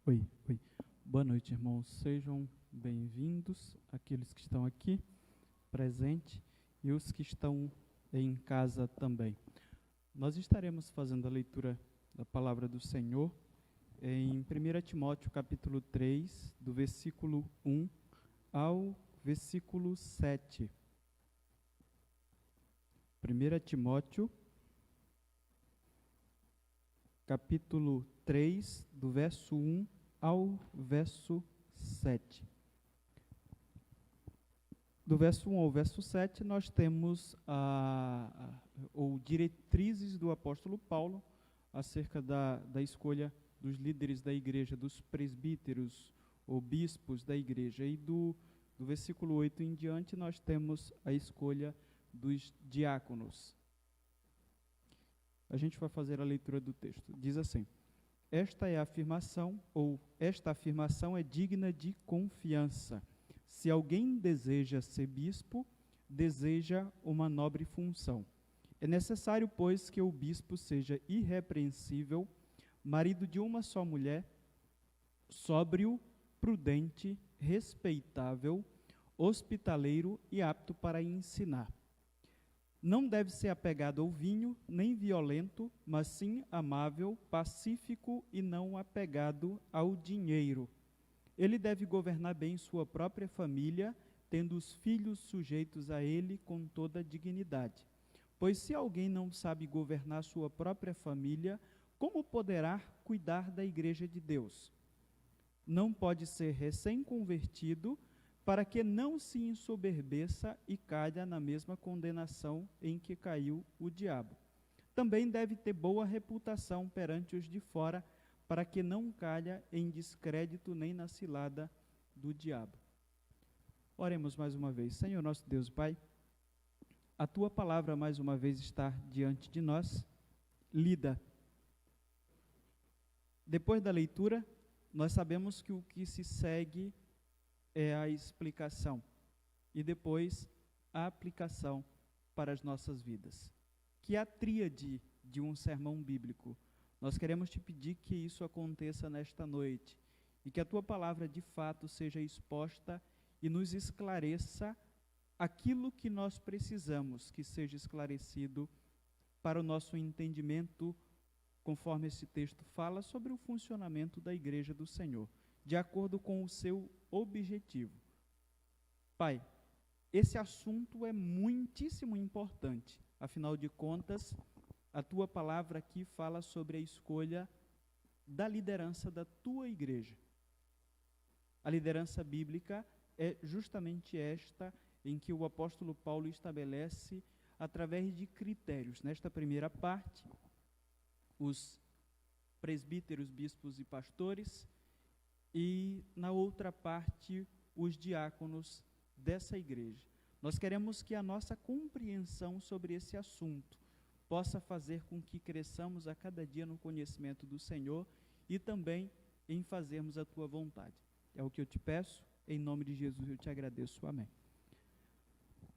Oi, oi. Boa noite, irmãos. Sejam bem-vindos, aqueles que estão aqui presentes e os que estão em casa também. Nós estaremos fazendo a leitura da palavra do Senhor em 1 Timóteo capítulo 3, do versículo 1 ao versículo 7. 1 Timóteo capítulo 3, do verso 1 ao verso 7. Do verso 1 ao verso 7, nós temos ou diretrizes do apóstolo Paulo acerca da escolha dos líderes da igreja, dos presbíteros ou bispos da igreja. E do versículo 8 em diante, nós temos a escolha dos diáconos. A gente vai fazer a leitura do texto. Diz assim: esta afirmação é digna de confiança. Se alguém deseja ser bispo, deseja uma nobre função. É necessário, pois, que o bispo seja irrepreensível, marido de uma só mulher, sóbrio, prudente, respeitável, hospitaleiro e apto para ensinar. Não deve ser apegado ao vinho, nem violento, mas sim amável, pacífico e não apegado ao dinheiro. Ele deve governar bem sua própria família, tendo os filhos sujeitos a ele com toda a dignidade. Pois se alguém não sabe governar sua própria família, como poderá cuidar da igreja de Deus? Não pode ser recém-convertido, para que não se ensoberbeça e caia na mesma condenação em que caiu o diabo. Também deve ter boa reputação perante os de fora, para que não caia em descrédito nem na cilada do diabo. Oremos mais uma vez. Senhor nosso Deus e Pai, a Tua palavra mais uma vez está diante de nós, lida. Depois da leitura, nós sabemos que o que se segue é a explicação e depois a aplicação para as nossas vidas, que é a tríade de um sermão bíblico. Nós queremos te pedir que isso aconteça nesta noite e que a tua palavra de fato seja exposta e nos esclareça aquilo que nós precisamos que seja esclarecido para o nosso entendimento, conforme esse texto fala sobre o funcionamento da igreja do Senhor, de acordo com o seu objetivo. Pai, esse assunto é muitíssimo importante. Afinal de contas, a tua palavra aqui fala sobre a escolha da liderança da tua igreja. A liderança bíblica é justamente esta em que o apóstolo Paulo estabelece através de critérios. Nesta primeira parte, os presbíteros, bispos e pastores, e na outra parte, os diáconos dessa igreja. Nós queremos que a nossa compreensão sobre esse assunto possa fazer com que cresçamos a cada dia no conhecimento do Senhor e também em fazermos a Tua vontade. É o que eu te peço, em nome de Jesus eu te agradeço. Amém.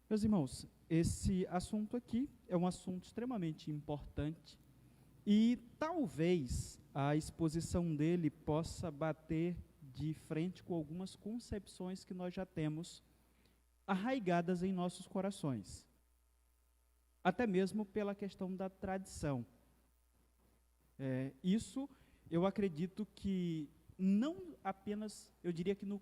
Meus irmãos, esse assunto aqui é um assunto extremamente importante e talvez a exposição dele possa bater de frente com algumas concepções que nós já temos arraigadas em nossos corações, até mesmo pela questão da tradição. Isso eu acredito que não apenas, eu diria que no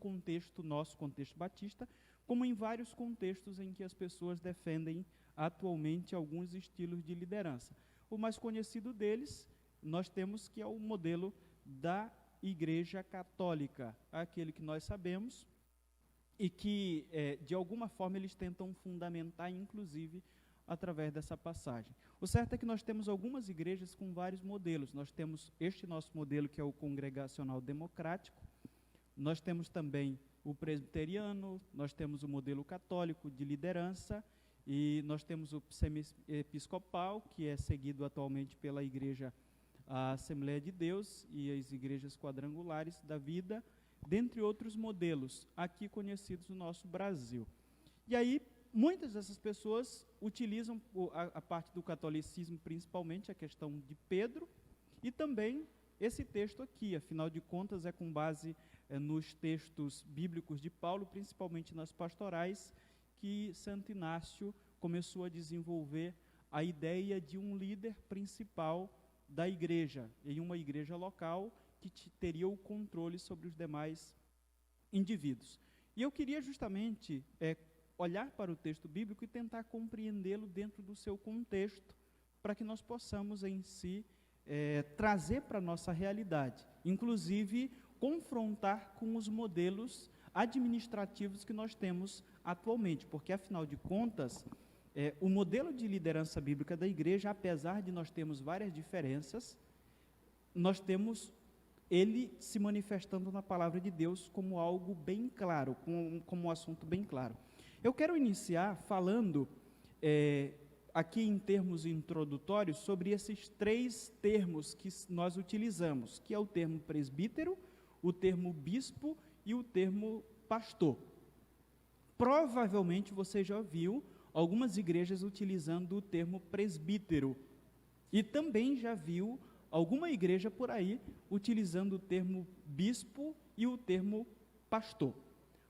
nosso contexto batista, como em vários contextos em que as pessoas defendem atualmente alguns estilos de liderança. O mais conhecido deles, nós temos que é o modelo da Igreja Católica, aquele que nós sabemos e que, de alguma forma, eles tentam fundamentar, inclusive, através dessa passagem. O certo é que nós temos algumas igrejas com vários modelos. Nós temos este nosso modelo, que é o congregacional democrático, nós temos também o presbiteriano, nós temos o modelo católico de liderança, e nós temos o semi-episcopal, que é seguido atualmente pela igreja a Assembleia de Deus e as igrejas quadrangulares da vida, dentre outros modelos aqui conhecidos no nosso Brasil. E aí, muitas dessas pessoas utilizam a parte do catolicismo, principalmente a questão de Pedro, e também esse texto aqui. Afinal de contas, é com base nos textos bíblicos de Paulo, principalmente nas pastorais, que Santo Inácio começou a desenvolver a ideia de um líder principal da igreja, em uma igreja local que teria o controle sobre os demais indivíduos. E eu queria justamente olhar para o texto bíblico e tentar compreendê-lo dentro do seu contexto, para que nós possamos em si trazer para a nossa realidade, inclusive confrontar com os modelos administrativos que nós temos atualmente, porque afinal de contas, o modelo de liderança bíblica da igreja, apesar de nós termos várias diferenças, nós temos ele se manifestando na palavra de Deus como algo bem claro, como um assunto bem claro. Eu quero iniciar falando aqui em termos introdutórios sobre esses 3 termos que nós utilizamos, que é o termo presbítero, o termo bispo e o termo pastor. Provavelmente você já viu algumas igrejas utilizando o termo presbítero, e também já viu alguma igreja por aí utilizando o termo bispo e o termo pastor.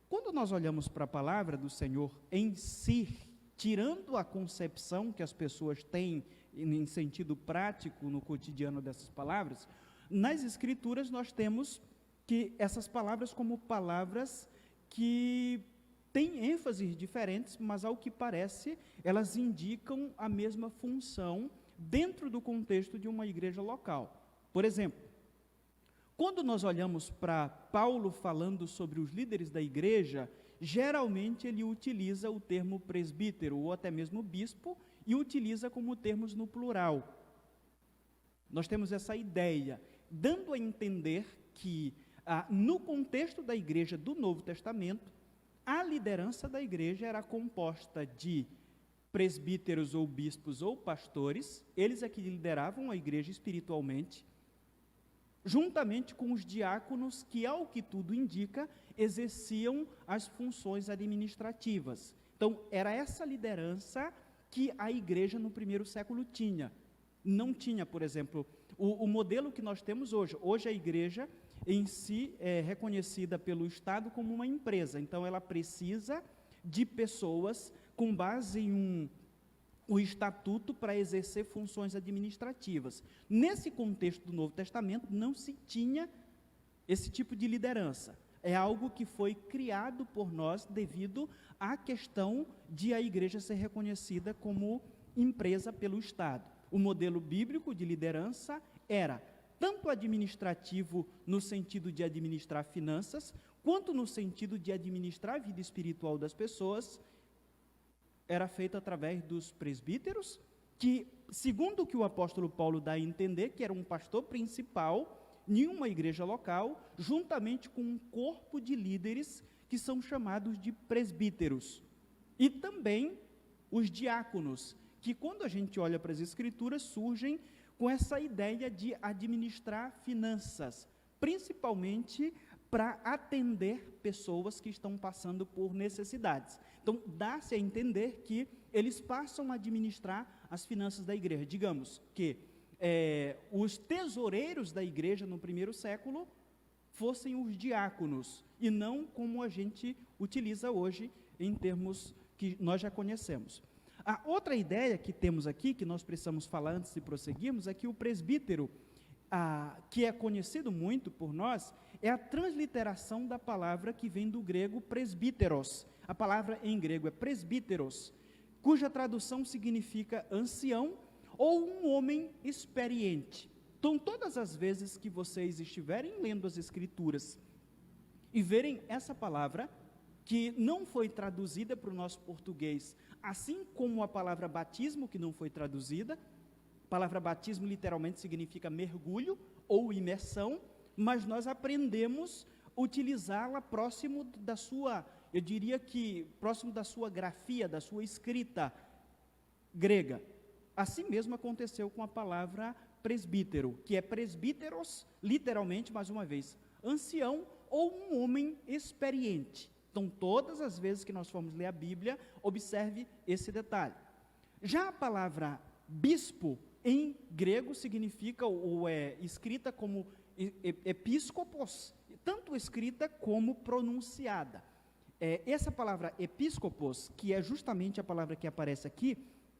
Quando nós olhamos para a palavra do Senhor em si, tirando a concepção que as pessoas têm em sentido prático no cotidiano dessas palavras, nas Escrituras nós temos que essas palavras como palavras que têm ênfases diferentes, mas ao que parece, elas indicam a mesma função dentro do contexto de uma igreja local. Por exemplo, quando nós olhamos para Paulo falando sobre os líderes da igreja, geralmente ele utiliza o termo presbítero ou até mesmo bispo e utiliza como termos no plural. Nós temos essa ideia, dando a entender que no contexto da igreja do Novo Testamento, a liderança da igreja era composta de presbíteros ou bispos ou pastores, eles é que lideravam a igreja espiritualmente, juntamente com os diáconos que, ao que tudo indica, exerciam as funções administrativas. Então, era essa liderança que a igreja no primeiro século tinha. Não tinha, por exemplo, o modelo que nós temos hoje. Hoje a igreja em si é reconhecida pelo Estado como uma empresa, então ela precisa de pessoas com base em o estatuto para exercer funções administrativas. Nesse contexto do Novo Testamento não se tinha esse tipo de liderança. É algo que foi criado por nós devido à questão de a igreja ser reconhecida como empresa pelo Estado. O modelo bíblico de liderança era tanto administrativo no sentido de administrar finanças, quanto no sentido de administrar a vida espiritual das pessoas, era feito através dos presbíteros, que, segundo o que o apóstolo Paulo dá a entender, que era um pastor principal em uma igreja local, juntamente com um corpo de líderes que são chamados de presbíteros. E também os diáconos, que quando a gente olha para as escrituras, surgem com essa ideia de administrar finanças, principalmente para atender pessoas que estão passando por necessidades. Então, dá-se a entender que eles passam a administrar as finanças da igreja. Digamos que os tesoureiros da igreja no primeiro século fossem os diáconos, e não como a gente utiliza hoje em termos que nós já conhecemos. A outra ideia que temos aqui, que nós precisamos falar antes de prosseguirmos, é que o presbítero, que é conhecido muito por nós, é a transliteração da palavra que vem do grego presbíteros. A palavra em grego é presbíteros, cuja tradução significa ancião ou um homem experiente. Então, todas as vezes que vocês estiverem lendo as Escrituras e verem essa palavra, que não foi traduzida para o nosso português, assim como a palavra batismo, que não foi traduzida. A palavra batismo literalmente significa mergulho ou imersão, mas nós aprendemos a utilizá-la próximo da sua, eu diria que próximo da sua grafia, da sua escrita grega. Assim mesmo aconteceu com a palavra presbítero, que é presbíteros, literalmente, mais uma vez, ancião ou um homem experiente. Então, todas as vezes que nós formos ler a Bíblia, observe esse detalhe. Já a palavra bispo, em grego significa, ou é escrita como episcopos, tanto escrita como pronunciada. Essa palavra episcopos, que é justamente a palavra que aparece aqui,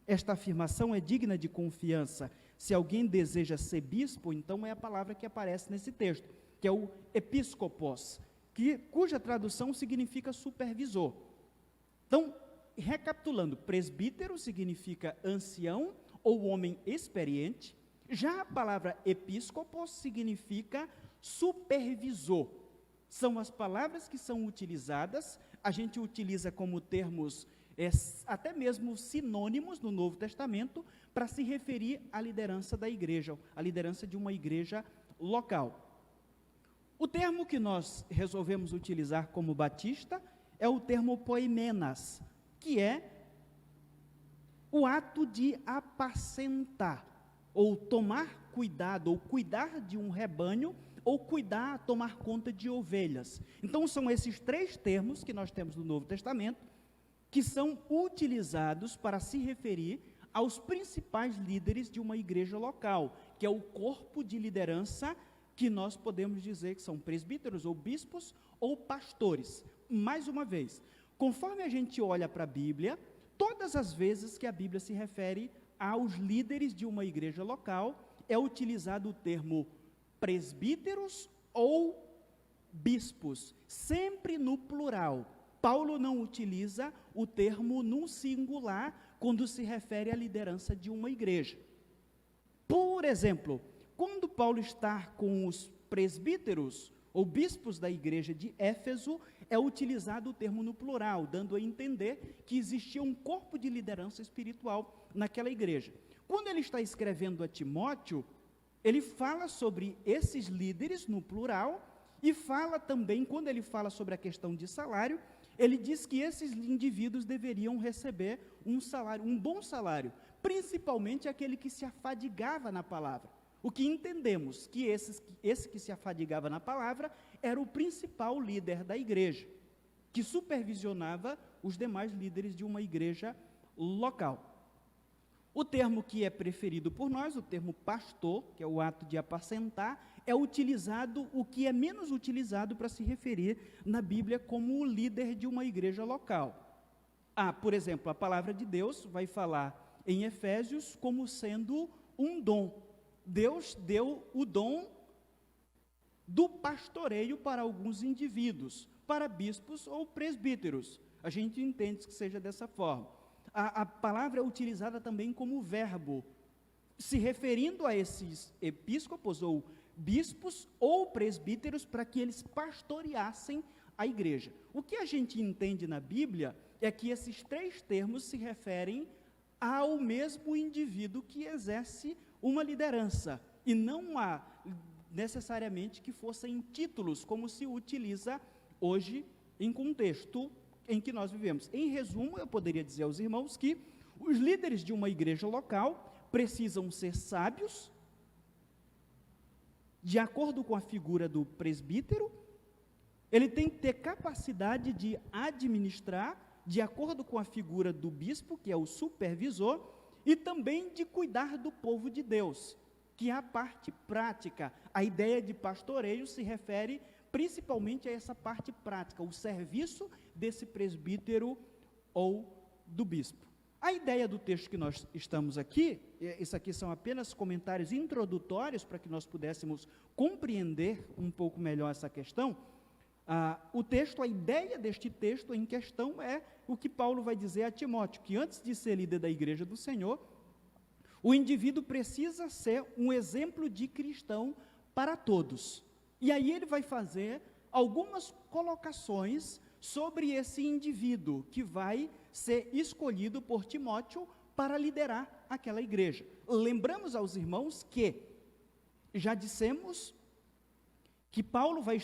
esta afirmação é digna de confiança. Se alguém deseja ser bispo, então é a palavra que aparece nesse texto, que é o episcopos, cuja tradução significa supervisor. Então, recapitulando, presbítero significa ancião ou homem experiente, já a palavra episcopos significa supervisor. São as palavras que são utilizadas, a gente utiliza como termos até mesmo sinônimos no Novo Testamento para se referir à liderança da igreja, à liderança de uma igreja local. O termo que nós resolvemos utilizar como batista é o termo poimenas, que é o ato de apacentar, ou tomar cuidado, ou cuidar de um rebanho, ou tomar conta de ovelhas. Então são esses três termos que nós temos no Novo Testamento, que são utilizados para se referir aos principais líderes de uma igreja local, que é o corpo de liderança que nós podemos dizer que são presbíteros, ou bispos, ou pastores. Mais uma vez, conforme a gente olha para a Bíblia, todas as vezes que a Bíblia se refere aos líderes de uma igreja local, é utilizado o termo presbíteros ou bispos, sempre no plural. Paulo não utiliza o termo num singular quando se refere à liderança de uma igreja. Por exemplo, quando Paulo está com os presbíteros ou bispos da igreja de Éfeso, é utilizado o termo no plural, dando a entender que existia um corpo de liderança espiritual naquela igreja. Quando ele está escrevendo a Timóteo, ele fala sobre esses líderes no plural e fala também, quando ele fala sobre a questão de salário, ele diz que esses indivíduos deveriam receber um salário, um bom salário, principalmente aquele que se afadigava na palavra. O que entendemos que esse que se afadigava na palavra era o principal líder da igreja, que supervisionava os demais líderes de uma igreja local. O termo que é preferido por nós, o termo pastor, que é o ato de apacentar, é utilizado, o que é menos utilizado para se referir na Bíblia como o líder de uma igreja local. Por exemplo, a palavra de Deus vai falar em Efésios como sendo um dom. Deus deu o dom do pastoreio para alguns indivíduos, para bispos ou presbíteros. A gente entende que seja dessa forma. A palavra é utilizada também como verbo, se referindo a esses episcopos ou bispos ou presbíteros para que eles pastoreassem a igreja. O que a gente entende na Bíblia é que esses três termos se referem ao mesmo indivíduo que exerce uma liderança, e não necessariamente que fossem títulos, como se utiliza hoje em contexto em que nós vivemos. Em resumo, eu poderia dizer aos irmãos que os líderes de uma igreja local precisam ser sábios, de acordo com a figura do presbítero, ele tem que ter capacidade de administrar, de acordo com a figura do bispo, que é o supervisor, e também de cuidar do povo de Deus, que é a parte prática. A ideia de pastoreio se refere principalmente a essa parte prática, o serviço desse presbítero ou do bispo. A ideia do texto que nós estamos aqui, isso aqui são apenas comentários introdutórios para que nós pudéssemos compreender um pouco melhor essa questão. O texto, a ideia deste texto em questão é o que Paulo vai dizer a Timóteo, que antes de ser líder da igreja do Senhor, o indivíduo precisa ser um exemplo de cristão para todos. E aí ele vai fazer algumas colocações sobre esse indivíduo que vai ser escolhido por Timóteo para liderar aquela igreja. Lembramos aos irmãos que já dissemos que Paulo vai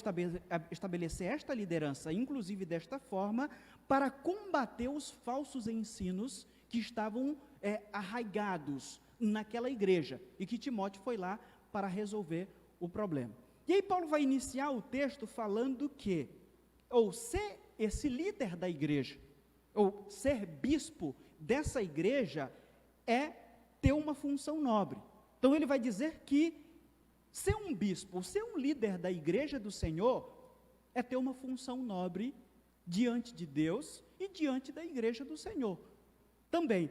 estabelecer esta liderança, inclusive desta forma, para combater os falsos ensinos que estavam arraigados naquela igreja, e que Timóteo foi lá para resolver o problema. E aí Paulo vai iniciar o texto falando que, ou ser esse líder da igreja, ou ser bispo dessa igreja, é ter uma função nobre. Então ele vai dizer que ser um bispo, ser um líder da igreja do Senhor, é ter uma função nobre diante de Deus e diante da igreja do Senhor. Também,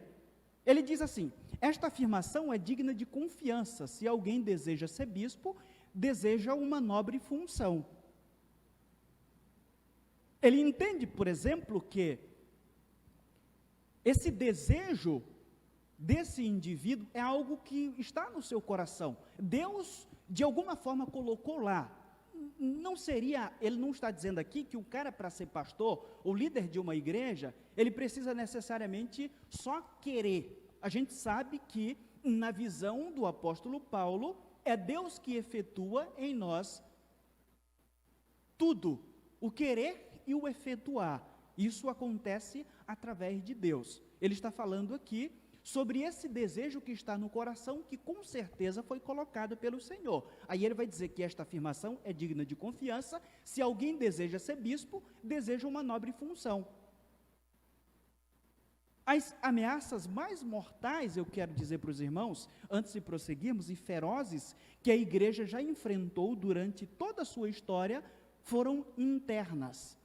ele diz assim: esta afirmação é digna de confiança. Se alguém deseja ser bispo, deseja uma nobre função. Ele entende, por exemplo, que esse desejo desse indivíduo é algo que está no seu coração. Deus, de alguma forma, colocou lá. Não seria, ele não está dizendo aqui que o cara, para ser pastor ou líder de uma igreja, ele precisa necessariamente só querer. A gente sabe que, na visão do apóstolo Paulo, é Deus que efetua em nós tudo, o querer e o efetuar. Isso acontece através de Deus. Ele está falando aqui sobre esse desejo que está no coração, que com certeza foi colocado pelo Senhor. Aí ele vai dizer que esta afirmação é digna de confiança. Se alguém deseja ser bispo, deseja uma nobre função. As ameaças mais mortais, eu quero dizer para os irmãos, antes de prosseguirmos, e ferozes, que a igreja já enfrentou durante toda a sua história, foram internas.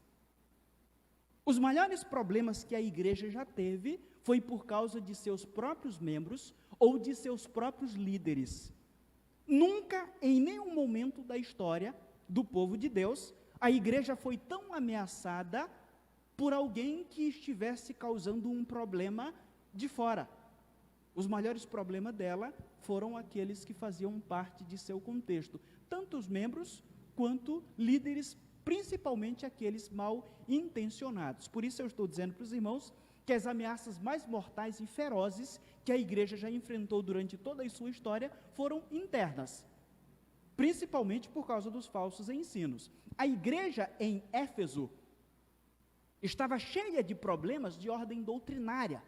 Os maiores problemas que a igreja já teve foi por causa de seus próprios membros ou de seus próprios líderes. Nunca, em nenhum momento da história do povo de Deus, a igreja foi tão ameaçada por alguém que estivesse causando um problema de fora. Os maiores problemas dela foram aqueles que faziam parte de seu contexto, tanto os membros quanto líderes, principalmente aqueles mal intencionados. Por isso eu estou dizendo para os irmãos que as ameaças mais mortais e ferozes que a igreja já enfrentou durante toda a sua história foram internas, principalmente por causa dos falsos ensinos. A igreja em Éfeso estava cheia de problemas de ordem doutrinária.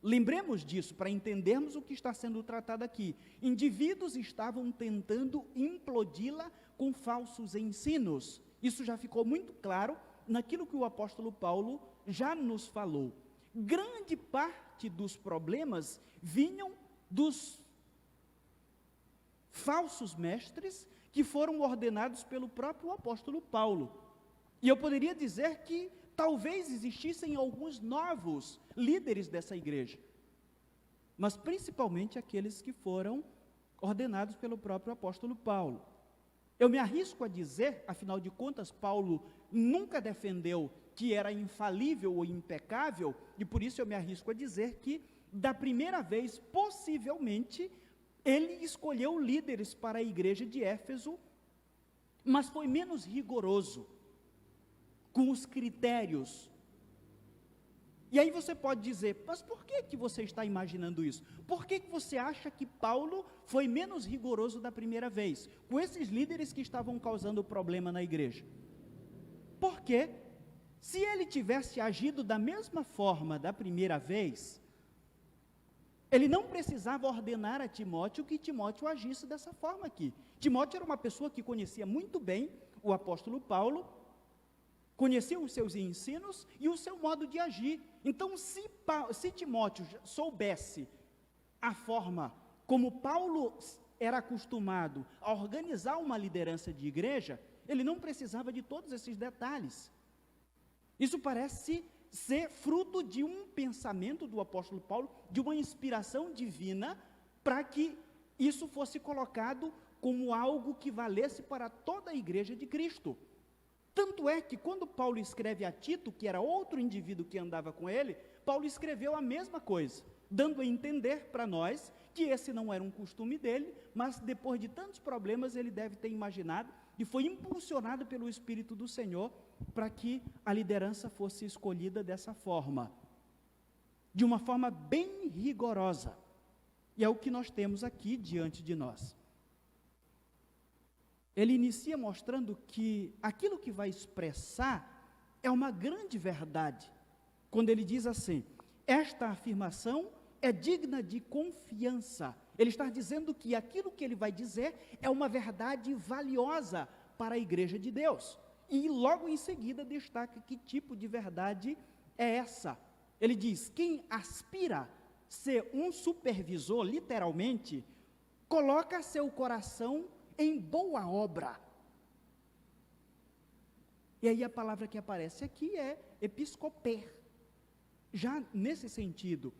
Lembremos disso para entendermos o que está sendo tratado aqui. Indivíduos estavam tentando implodi-la com falsos ensinos. Isso já ficou muito claro naquilo que o apóstolo Paulo já nos falou. Grande parte dos problemas vinham dos falsos mestres que foram ordenados pelo próprio apóstolo Paulo. E eu poderia dizer que talvez existissem alguns novos líderes dessa igreja, mas principalmente aqueles que foram ordenados pelo próprio apóstolo Paulo. Eu me arrisco a dizer, afinal de contas, Paulo nunca defendeu que era infalível ou impecável, e por isso eu me arrisco a dizer que, da primeira vez, possivelmente, ele escolheu líderes para a igreja de Éfeso, mas foi menos rigoroso com os critérios. E aí você pode dizer, mas por que você está imaginando isso? Por que você acha que Paulo foi menos rigoroso da primeira vez, com esses líderes que estavam causando problema na igreja? Porque, se ele tivesse agido da mesma forma da primeira vez, ele não precisava ordenar a Timóteo que Timóteo agisse dessa forma aqui. Timóteo era uma pessoa que conhecia muito bem o apóstolo Paulo, conhecia os seus ensinos e o seu modo de agir. Então, se Timóteo soubesse a forma como Paulo era acostumado a organizar uma liderança de igreja, ele não precisava de todos esses detalhes. Isso parece ser fruto de um pensamento do apóstolo Paulo, de uma inspiração divina, para que isso fosse colocado como algo que valesse para toda a igreja de Cristo. Tanto é que quando Paulo escreve a Tito, que era outro indivíduo que andava com ele, Paulo escreveu a mesma coisa, dando a entender para nós que esse não era um costume dele, mas depois de tantos problemas ele deve ter imaginado e foi impulsionado pelo Espírito do Senhor para que a liderança fosse escolhida dessa forma, de uma forma bem rigorosa. E é o que nós temos aqui diante de nós. Ele inicia mostrando que aquilo que vai expressar é uma grande verdade, quando ele diz assim: esta afirmação é digna de confiança. Ele está dizendo que aquilo que ele vai dizer é uma verdade valiosa para a igreja de Deus. E logo em seguida destaca que tipo de verdade é essa. Ele diz: quem aspira ser um supervisor, literalmente, coloca seu coração em boa obra. E aí a palavra que aparece aqui é episcoper. Já nesse sentido,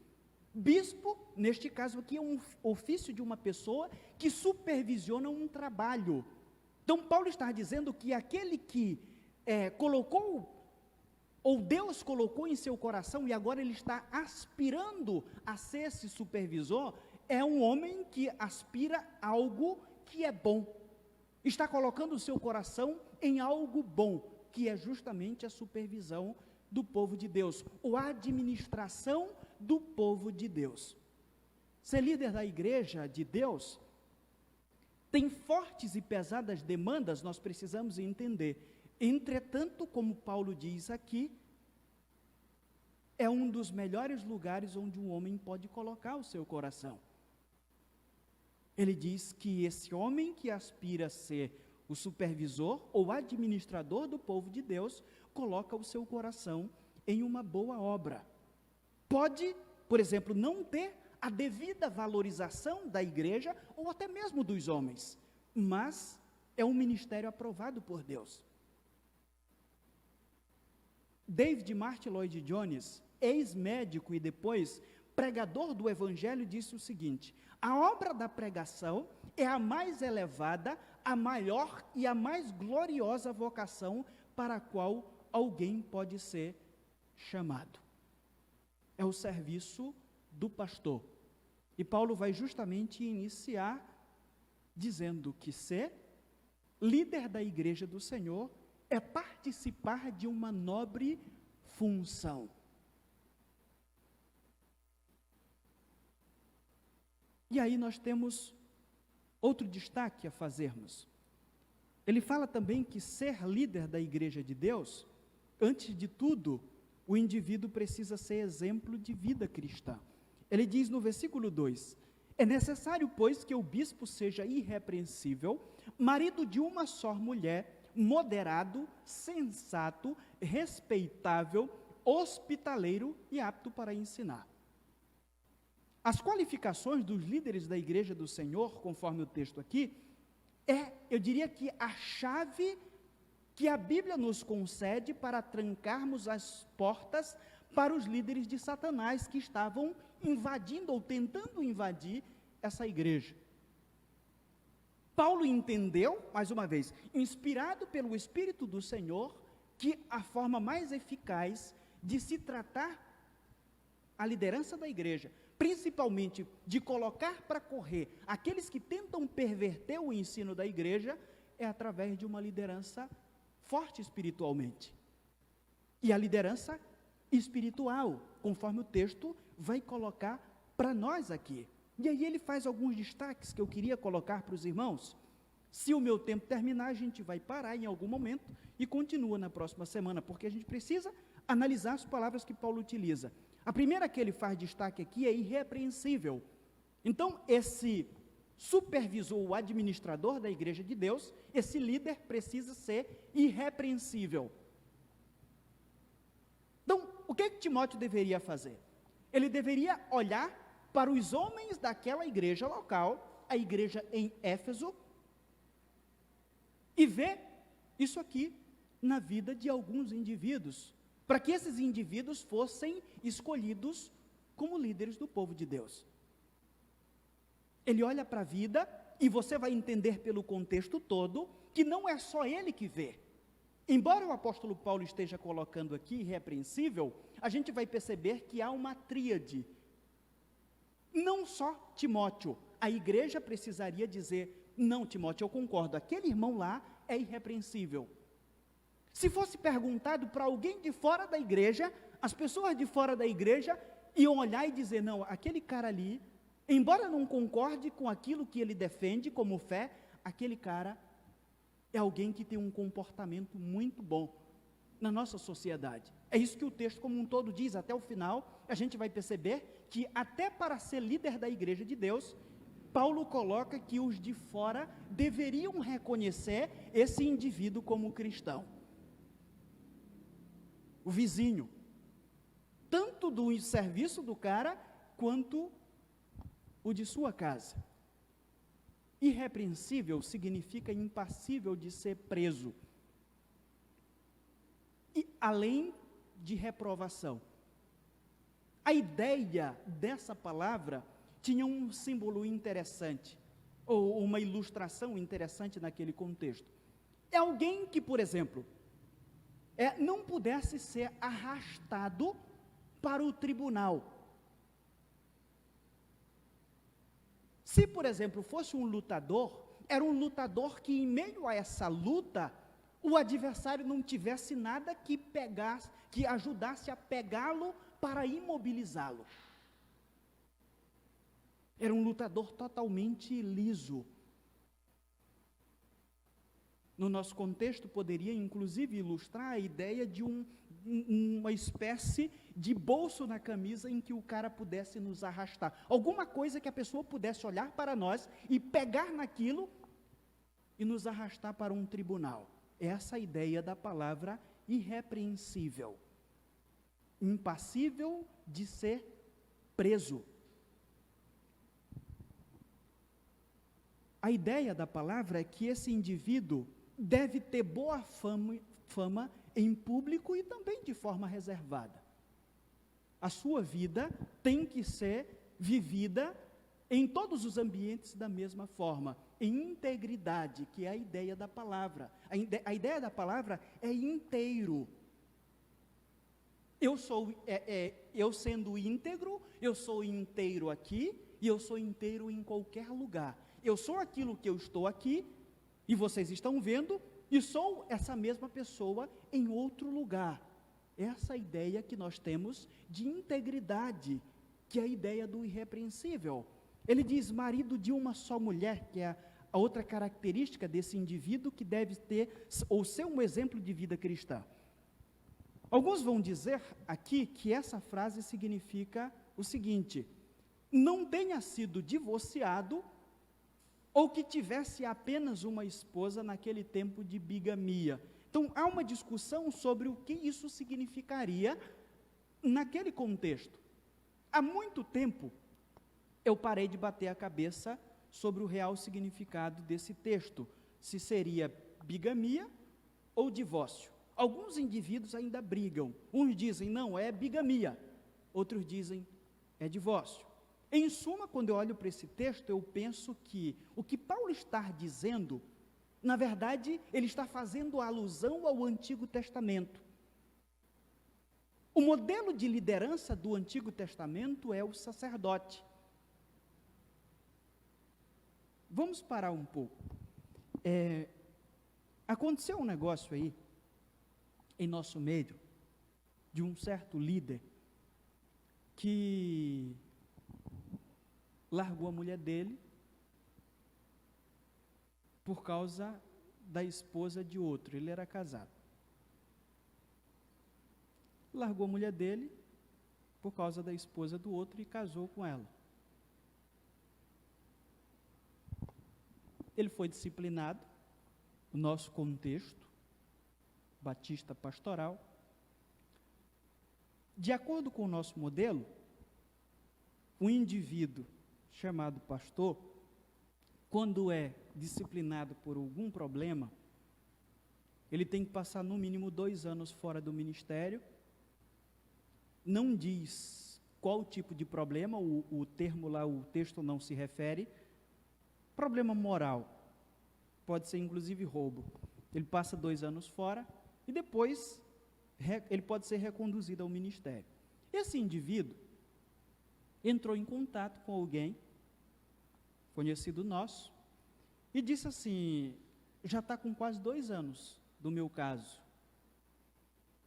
bispo, neste caso aqui, é um ofício de uma pessoa que supervisiona um trabalho. Então Paulo está dizendo que aquele que colocou, ou Deus colocou em seu coração, e agora ele está aspirando a ser esse supervisor, é um homem que aspira algo que é bom, está colocando o seu coração em algo bom, que é justamente a supervisão do povo de Deus, ou a administração do povo de Deus. Ser líder da igreja de Deus tem fortes e pesadas demandas, nós precisamos entender. Entretanto, como Paulo diz aqui, é um dos melhores lugares onde um homem pode colocar o seu coração. Ele diz que esse homem que aspira a ser o supervisor ou administrador do povo de Deus, coloca o seu coração em uma boa obra. Pode, por exemplo, não ter a devida valorização da igreja ou até mesmo dos homens, mas é um ministério aprovado por Deus. David Martyn Lloyd Jones, ex-médico e depois pregador do evangelho, disse o seguinte: a obra da pregação é a mais elevada, a maior e a mais gloriosa vocação para a qual alguém pode ser chamado. É o serviço do pastor. E Paulo vai justamente iniciar dizendo que ser líder da igreja do Senhor é participar de uma nobre função. E aí nós temos outro destaque a fazermos. Ele fala também que ser líder da igreja de Deus, antes de tudo, o indivíduo precisa ser exemplo de vida cristã. Ele diz no versículo 2, é necessário, pois, que o bispo seja irrepreensível, marido de uma só mulher, moderado, sensato, respeitável, hospitaleiro e apto para ensinar. As qualificações dos líderes da igreja do Senhor, conforme o texto aqui, eu diria que a chave que a Bíblia nos concede para trancarmos as portas para os líderes de Satanás que estavam invadindo ou tentando invadir essa igreja. Paulo entendeu, mais uma vez, inspirado pelo Espírito do Senhor, que a forma mais eficaz de se tratar a liderança da igreja, principalmente de colocar para correr aqueles que tentam perverter o ensino da igreja, é através de uma liderança forte espiritualmente. E a liderança espiritual, conforme o texto vai colocar para nós aqui. E aí ele faz alguns destaques que eu queria colocar para os irmãos. Se o meu tempo terminar, a gente vai parar em algum momento e continua na próxima semana, porque a gente precisa analisar as palavras que Paulo utiliza. A primeira que ele faz destaque aqui é irrepreensível. Então, esse supervisor, o administrador da igreja de Deus, esse líder precisa ser irrepreensível. Então, o que Timóteo deveria fazer? Ele deveria olhar para os homens daquela igreja local, a igreja em Éfeso, e ver isso aqui na vida de alguns indivíduos, para que esses indivíduos fossem escolhidos como líderes do povo de Deus. Ele olha para a vida, e você vai entender pelo contexto todo, que não é só ele que vê. Embora o apóstolo Paulo esteja colocando aqui irrepreensível, a gente vai perceber que há uma tríade. Não só Timóteo, a igreja precisaria dizer, não Timóteo, eu concordo, aquele irmão lá é irrepreensível. Se fosse perguntado para alguém de fora da igreja, as pessoas de fora da igreja iam olhar e dizer, não, aquele cara ali, embora não concorde com aquilo que ele defende como fé, aquele cara é alguém que tem um comportamento muito bom na nossa sociedade. É isso que o texto como um todo diz. Até o final, a gente vai perceber que até para ser líder da igreja de Deus, Paulo coloca que os de fora deveriam reconhecer esse indivíduo como cristão. O vizinho, tanto do serviço do cara, quanto o de sua casa. Irrepreensível significa impassível de ser preso. E além de reprovação. A ideia dessa palavra tinha um símbolo interessante, ou uma ilustração interessante naquele contexto. É alguém que, por exemplo, não pudesse ser arrastado para o tribunal. Se, por exemplo, fosse um lutador, era um lutador que, em meio a essa luta, o adversário não tivesse nada que pegasse, que ajudasse a pegá-lo para imobilizá-lo. Era um lutador totalmente liso. No nosso contexto, poderia inclusive ilustrar a ideia de uma espécie de bolso na camisa em que o cara pudesse nos arrastar. Alguma coisa que a pessoa pudesse olhar para nós e pegar naquilo e nos arrastar para um tribunal. Essa é a ideia da palavra irrepreensível. Impassível de ser preso. A ideia da palavra é que esse indivíduo deve ter boa fama em público e também de forma reservada. A sua vida tem que ser vivida em todos os ambientes da mesma forma, em integridade, que é a ideia da palavra. A ideia da palavra é inteiro. Eu sendo íntegro, eu sou inteiro aqui e eu sou inteiro em qualquer lugar. Eu sou aquilo que eu estou aqui e vocês estão vendo e sou essa mesma pessoa em outro lugar. Essa é a ideia que nós temos de integridade, que é a ideia do irrepreensível. Ele diz marido de uma só mulher, que é a outra característica desse indivíduo que deve ter ou ser um exemplo de vida cristã. Alguns vão dizer aqui que essa frase significa o seguinte: não tenha sido divorciado ou que tivesse apenas uma esposa naquele tempo de bigamia. Então, há uma discussão sobre o que isso significaria naquele contexto. Há muito tempo, eu parei de bater a cabeça sobre o real significado desse texto, se seria bigamia ou divórcio. Alguns indivíduos ainda brigam. Uns dizem, não, é bigamia. Outros dizem, é divórcio. Em suma, quando eu olho para esse texto, eu penso que o que Paulo está dizendo, na verdade, ele está fazendo alusão ao Antigo Testamento. O modelo de liderança do Antigo Testamento é o sacerdote. Vamos parar um pouco. Aconteceu um negócio aí, em nosso meio, de um certo líder, que largou a mulher dele por causa da esposa de outro. Ele era casado. Largou a mulher dele por causa da esposa do outro e casou com ela. Ele foi disciplinado, no nosso contexto batista pastoral. De acordo com o nosso modelo, um indivíduo chamado pastor, quando é disciplinado por algum problema, ele tem que passar no mínimo 2 anos fora do ministério. Não diz qual tipo de problema, o termo lá, o texto não se refere. Problema moral, pode ser inclusive roubo. Ele passa 2 anos fora e depois ele pode ser reconduzido ao ministério. Esse indivíduo entrou em contato com alguém, conhecido nosso, e disse assim, já está com quase 2 anos do meu caso,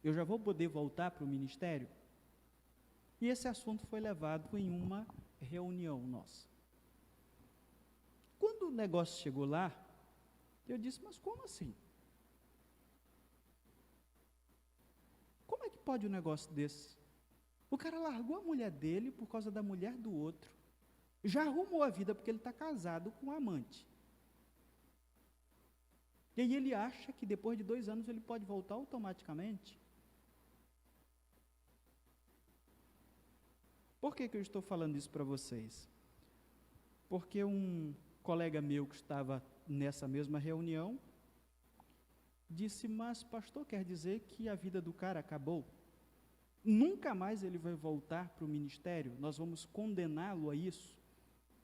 eu já vou poder voltar para o ministério? E esse assunto foi levado em uma reunião nossa. Quando o negócio chegou lá, eu disse, mas como assim? Como é que pode um negócio desse? O cara largou a mulher dele por causa da mulher do outro, já arrumou a vida porque ele está casado com um amante. E aí ele acha que depois de 2 anos ele pode voltar automaticamente? Por que eu estou falando isso para vocês? Porque um colega meu que estava nessa mesma reunião disse: mas pastor, quer dizer que a vida do cara acabou? Nunca mais ele vai voltar para o ministério? Nós vamos condená-lo a isso?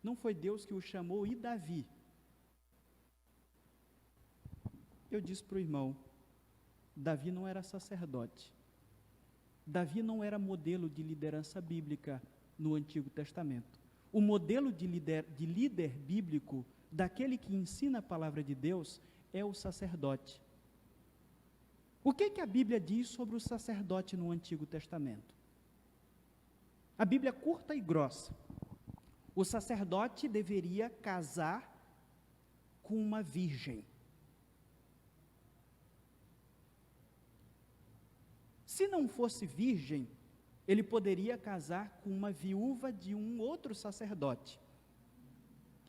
Não foi Deus que o chamou? E Davi? Eu disse para o irmão: Davi não era sacerdote. Davi não era modelo de liderança bíblica no Antigo Testamento. O modelo de líder bíblico, daquele que ensina a palavra de Deus, é o sacerdote. O que a Bíblia diz sobre o sacerdote no Antigo Testamento? A Bíblia é curta e grossa. O sacerdote deveria casar com uma virgem. Se não fosse virgem, ele poderia casar com uma viúva de um outro sacerdote.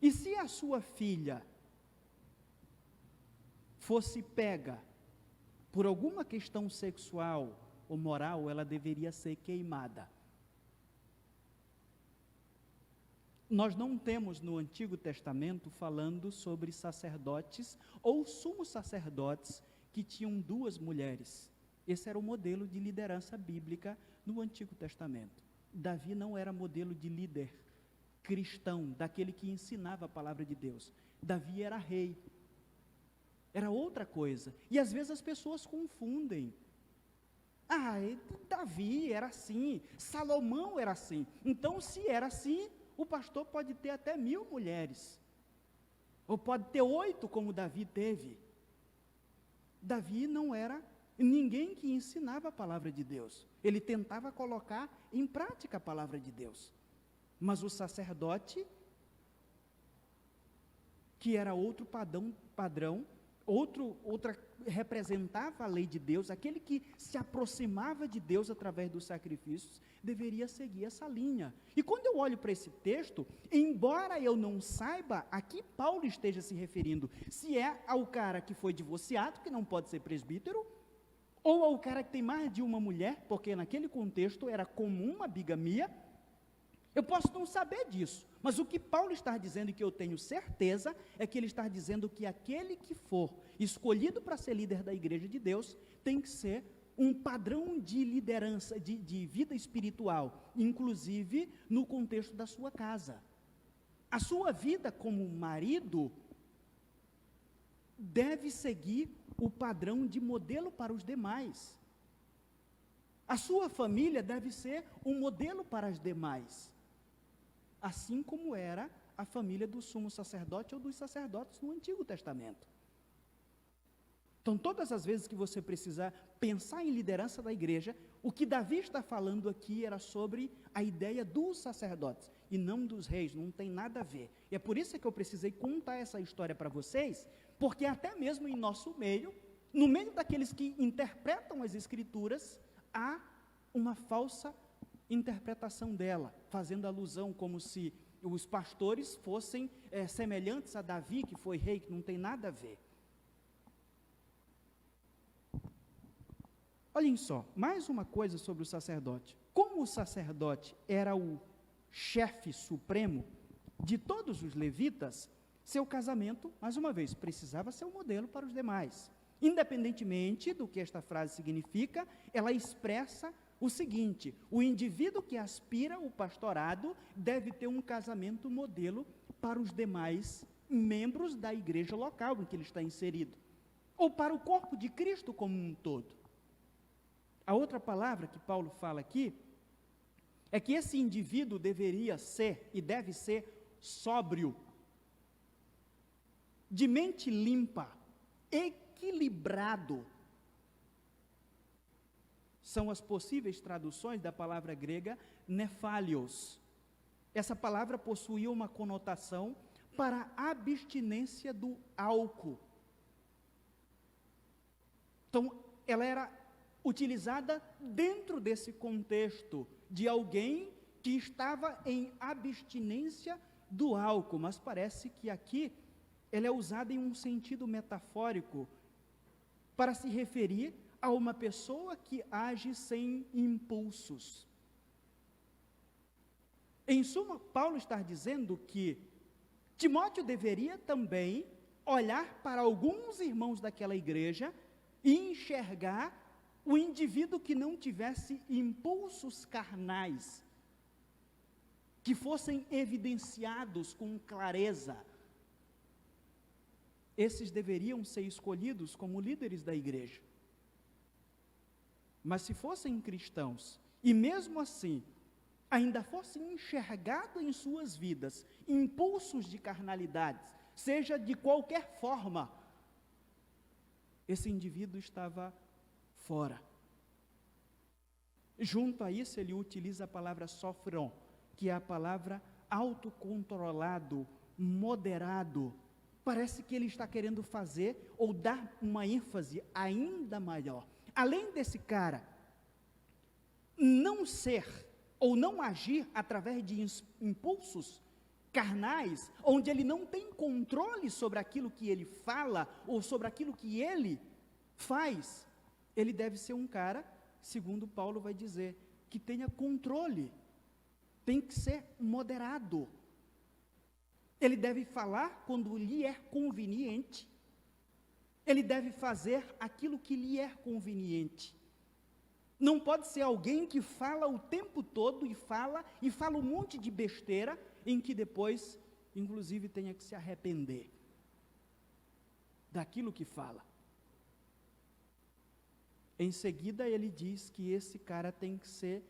E se a sua filha fosse pega por alguma questão sexual ou moral, ela deveria ser queimada. Nós não temos no Antigo Testamento falando sobre sacerdotes ou sumos sacerdotes que tinham duas mulheres. Esse era o modelo de liderança bíblica no Antigo Testamento. Davi não era modelo de líder cristão, daquele que ensinava a palavra de Deus. Davi era rei. Era outra coisa. E às vezes as pessoas confundem. Davi era assim, Salomão era assim. Então, se era assim, o pastor pode ter até 1000 mulheres. Ou pode ter 8, como Davi teve. Davi não era ninguém que ensinava a palavra de Deus. Ele tentava colocar em prática a palavra de Deus. Mas o sacerdote, que era outro padrão, representava a lei de Deus, aquele que se aproximava de Deus através dos sacrifícios, deveria seguir essa linha. E quando eu olho para esse texto, embora eu não saiba a que Paulo esteja se referindo, se é ao cara que foi divorciado, que não pode ser presbítero, ou ao cara que tem mais de uma mulher, porque naquele contexto era comum a bigamia, eu posso não saber disso, mas o que Paulo está dizendo, e que eu tenho certeza, é que ele está dizendo que aquele que for escolhido para ser líder da igreja de Deus, tem que ser um padrão de liderança, de vida espiritual, inclusive no contexto da sua casa. A sua vida como marido deve seguir o padrão de modelo para os demais. A sua família deve ser um modelo para as demais, assim como era a família do sumo sacerdote ou dos sacerdotes no Antigo Testamento. Então, todas as vezes que você precisar pensar em liderança da igreja, o que Davi está falando aqui era sobre a ideia dos sacerdotes, e não dos reis, não tem nada a ver. E é por isso que eu precisei contar essa história para vocês, porque até mesmo em nosso meio, no meio daqueles que interpretam as Escrituras, há uma falsa interpretação dela, fazendo alusão como se os pastores fossem semelhantes a Davi, que foi rei, que não tem nada a ver. Olhem só, mais uma coisa sobre o sacerdote. Como o sacerdote era o chefe supremo de todos os levitas, seu casamento, mais uma vez, precisava ser um modelo para os demais. Independentemente do que esta frase significa, ela expressa o seguinte: o indivíduo que aspira o pastorado deve ter um casamento modelo para os demais membros da igreja local em que ele está inserido, ou para o corpo de Cristo como um todo. A outra palavra que Paulo fala aqui é que esse indivíduo deveria ser e deve ser sóbrio, de mente limpa, equilibrado. São as possíveis traduções da palavra grega nefalios. Essa palavra possuía uma conotação para a abstinência do álcool. Então, ela era utilizada dentro desse contexto de alguém que estava em abstinência do álcool, mas parece que aqui ela é usada em um sentido metafórico para se referir a uma pessoa que age sem impulsos. Em suma, Paulo está dizendo que Timóteo deveria também olhar para alguns irmãos daquela igreja e enxergar o indivíduo que não tivesse impulsos carnais, que fossem evidenciados com clareza. Esses deveriam ser escolhidos como líderes da igreja. Mas se fossem cristãos, e mesmo assim, ainda fossem enxergados em suas vidas impulsos de carnalidade, seja de qualquer forma, esse indivíduo estava fora. Junto a isso, ele utiliza a palavra sofron, que é a palavra autocontrolado, moderado. Parece que ele está querendo fazer ou dar uma ênfase ainda maior. Além desse cara não ser ou não agir através de impulsos carnais, onde ele não tem controle sobre aquilo que ele fala ou sobre aquilo que ele faz, ele deve ser um cara, segundo Paulo vai dizer, que tenha controle, tem que ser moderado. Ele deve falar quando lhe é conveniente, ele deve fazer aquilo que lhe é conveniente. Não pode ser alguém que fala o tempo todo e fala um monte de besteira, em que depois, inclusive, tenha que se arrepender daquilo que fala. Em seguida, ele diz que esse cara tem que ser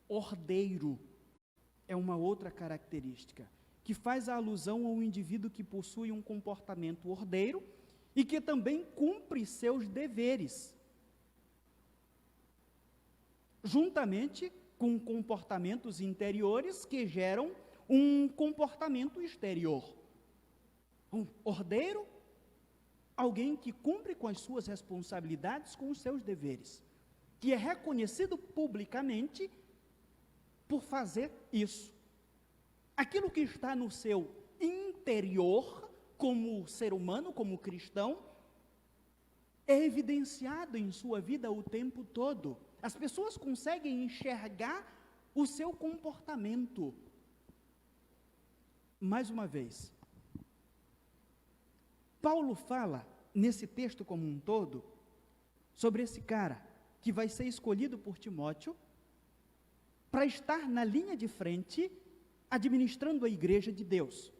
ordeiro. É uma outra característica, que faz a alusão ao indivíduo que possui um comportamento ordeiro e que também cumpre seus deveres, juntamente com comportamentos interiores que geram um comportamento exterior. Um ordeiro, alguém que cumpre com as suas responsabilidades, com os seus deveres, que é reconhecido publicamente por fazer isso. Aquilo que está no seu interior, como ser humano, como cristão, é evidenciado em sua vida o tempo todo. As pessoas conseguem enxergar o seu comportamento. Mais uma vez, Paulo fala, nesse texto como um todo, sobre esse cara que vai ser escolhido por Timóteo para estar na linha de frente, administrando a igreja de Deus,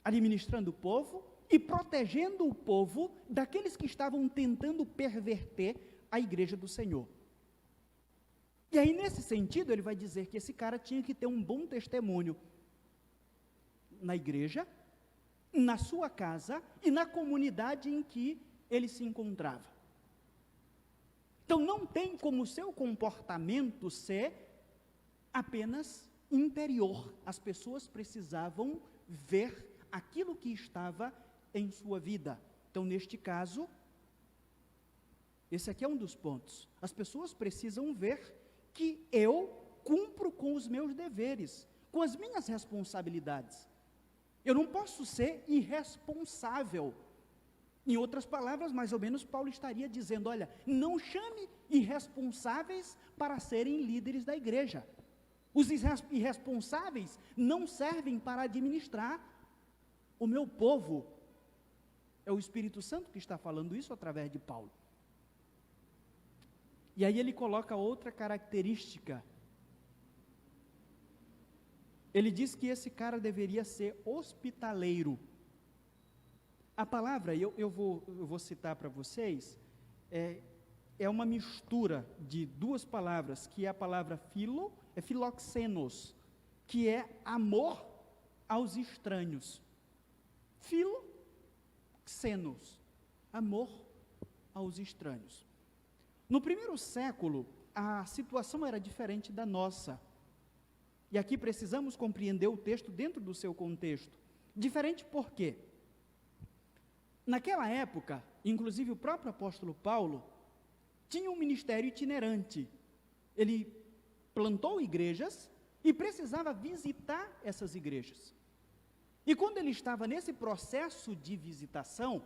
administrando o povo e protegendo o povo daqueles que estavam tentando perverter a igreja do Senhor. E aí, nesse sentido, ele vai dizer que esse cara tinha que ter um bom testemunho na igreja, na sua casa e na comunidade em que ele se encontrava. Então, não tem como o seu comportamento ser apenas interior. As pessoas precisavam ver aquilo que estava em sua vida. Então, neste caso, esse aqui é um dos pontos. As pessoas precisam ver que eu cumpro com os meus deveres, com as minhas responsabilidades. Eu não posso ser irresponsável. Em outras palavras, mais ou menos, Paulo estaria dizendo, olha, não chame irresponsáveis para serem líderes da igreja. Os irresponsáveis não servem para administrar o meu povo. É o Espírito Santo que está falando isso através de Paulo. E aí ele coloca outra característica. Ele diz que esse cara deveria ser hospitaleiro. A palavra, eu vou citar para vocês, é uma mistura de duas palavras, que é a palavra filoxenos, que é amor aos estranhos. Filoxenos, amor aos estranhos. No primeiro século, a situação era diferente da nossa. E aqui precisamos compreender o texto dentro do seu contexto. Diferente por quê? Naquela época, inclusive o próprio apóstolo Paulo tinha um ministério itinerante. Ele plantou igrejas e precisava visitar essas igrejas. E quando ele estava nesse processo de visitação,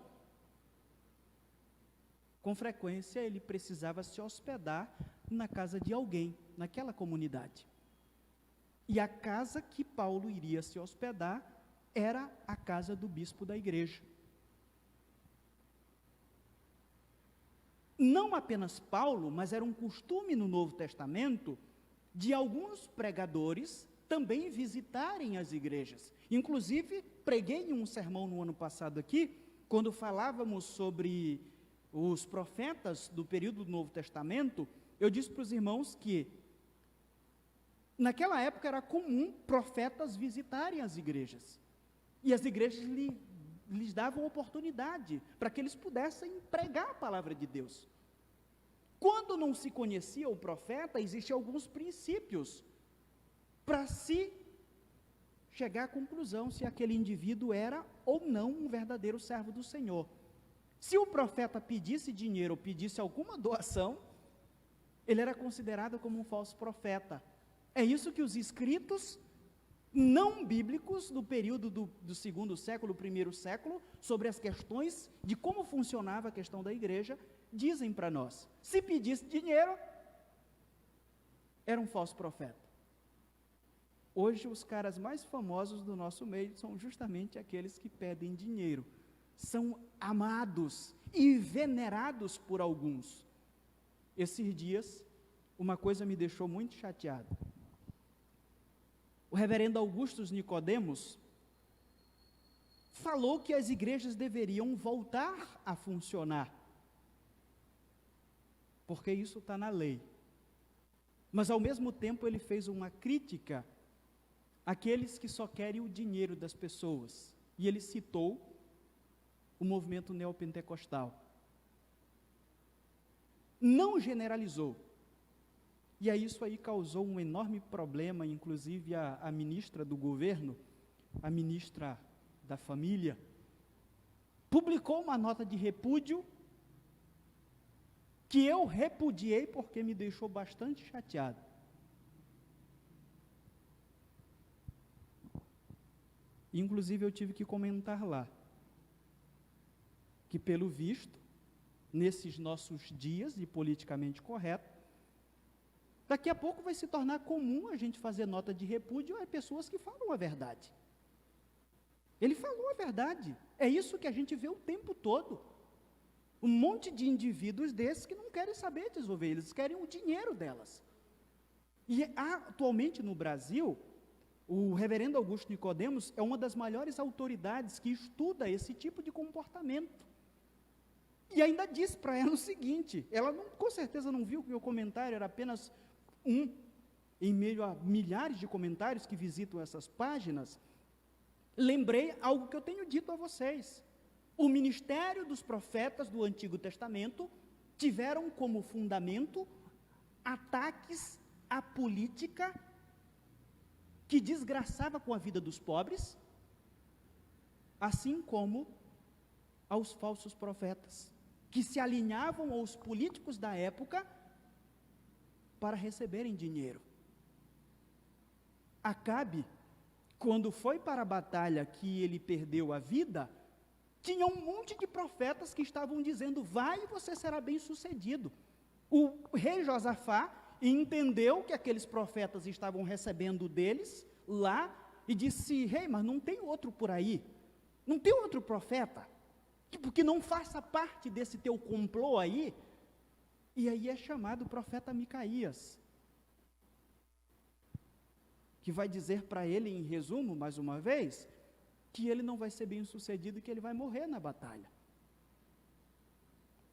com frequência ele precisava se hospedar na casa de alguém, naquela comunidade. E a casa que Paulo iria se hospedar era a casa do bispo da igreja. Não apenas Paulo, mas era um costume no Novo Testamento de alguns pregadores também visitarem as igrejas. Inclusive, preguei em um sermão no ano passado aqui, quando falávamos sobre os profetas do período do Novo Testamento, eu disse para os irmãos que naquela época era comum profetas visitarem as igrejas. E as igrejas lhes davam oportunidade para que eles pudessem pregar a palavra de Deus. Quando não se conhecia o profeta, existiam alguns princípios para se chegar à conclusão se aquele indivíduo era ou não um verdadeiro servo do Senhor. Se o profeta pedisse dinheiro ou pedisse alguma doação, ele era considerado como um falso profeta. É isso que os escritos não bíblicos do período do segundo século, primeiro século, sobre as questões de como funcionava a questão da igreja, dizem para nós. Se pedisse dinheiro, era um falso profeta. Hoje, os caras mais famosos do nosso meio são justamente aqueles que pedem dinheiro. São amados e venerados por alguns. Esses dias, uma coisa me deixou muito chateado. O reverendo Augustus Nicodemos falou que as igrejas deveriam voltar a funcionar, porque isso está na lei. Mas, ao mesmo tempo, ele fez uma crítica àqueles que só querem o dinheiro das pessoas. E ele citou o movimento neopentecostal. Não generalizou. E aí isso aí causou um enorme problema, inclusive a ministra do governo, a ministra da família, publicou uma nota de repúdio que eu repudiei porque me deixou bastante chateado. Inclusive eu tive que comentar lá, que pelo visto, nesses nossos dias de politicamente correto, daqui a pouco vai se tornar comum a gente fazer nota de repúdio a pessoas que falam a verdade. Ele falou a verdade. É isso que a gente vê o tempo todo. Um monte de indivíduos desses que não querem saber de ovelhas, eles querem o dinheiro delas. E atualmente no Brasil, o reverendo Augusto Nicodemos é uma das maiores autoridades que estuda esse tipo de comportamento. E ainda disse para ela o seguinte, ela não, com certeza não viu que o meu comentário era apenas um, em meio a milhares de comentários que visitam essas páginas. Lembrei algo que eu tenho dito a vocês. O ministério dos profetas do Antigo Testamento tiveram como fundamento ataques à política que desgraçava com a vida dos pobres, assim como aos falsos profetas, que se alinhavam aos políticos da época para receberem dinheiro. Acabe, quando foi para a batalha que ele perdeu a vida, tinha um monte de profetas que estavam dizendo, vai e você será bem sucedido. O rei Josafá entendeu que aqueles profetas estavam recebendo deles lá, e disse, rei, mas não tem outro por aí, não tem outro profeta, porque não faça parte desse teu complô aí. E aí é chamado o profeta Micaías, que vai dizer para ele, em resumo, mais uma vez, que ele não vai ser bem sucedido e que ele vai morrer na batalha.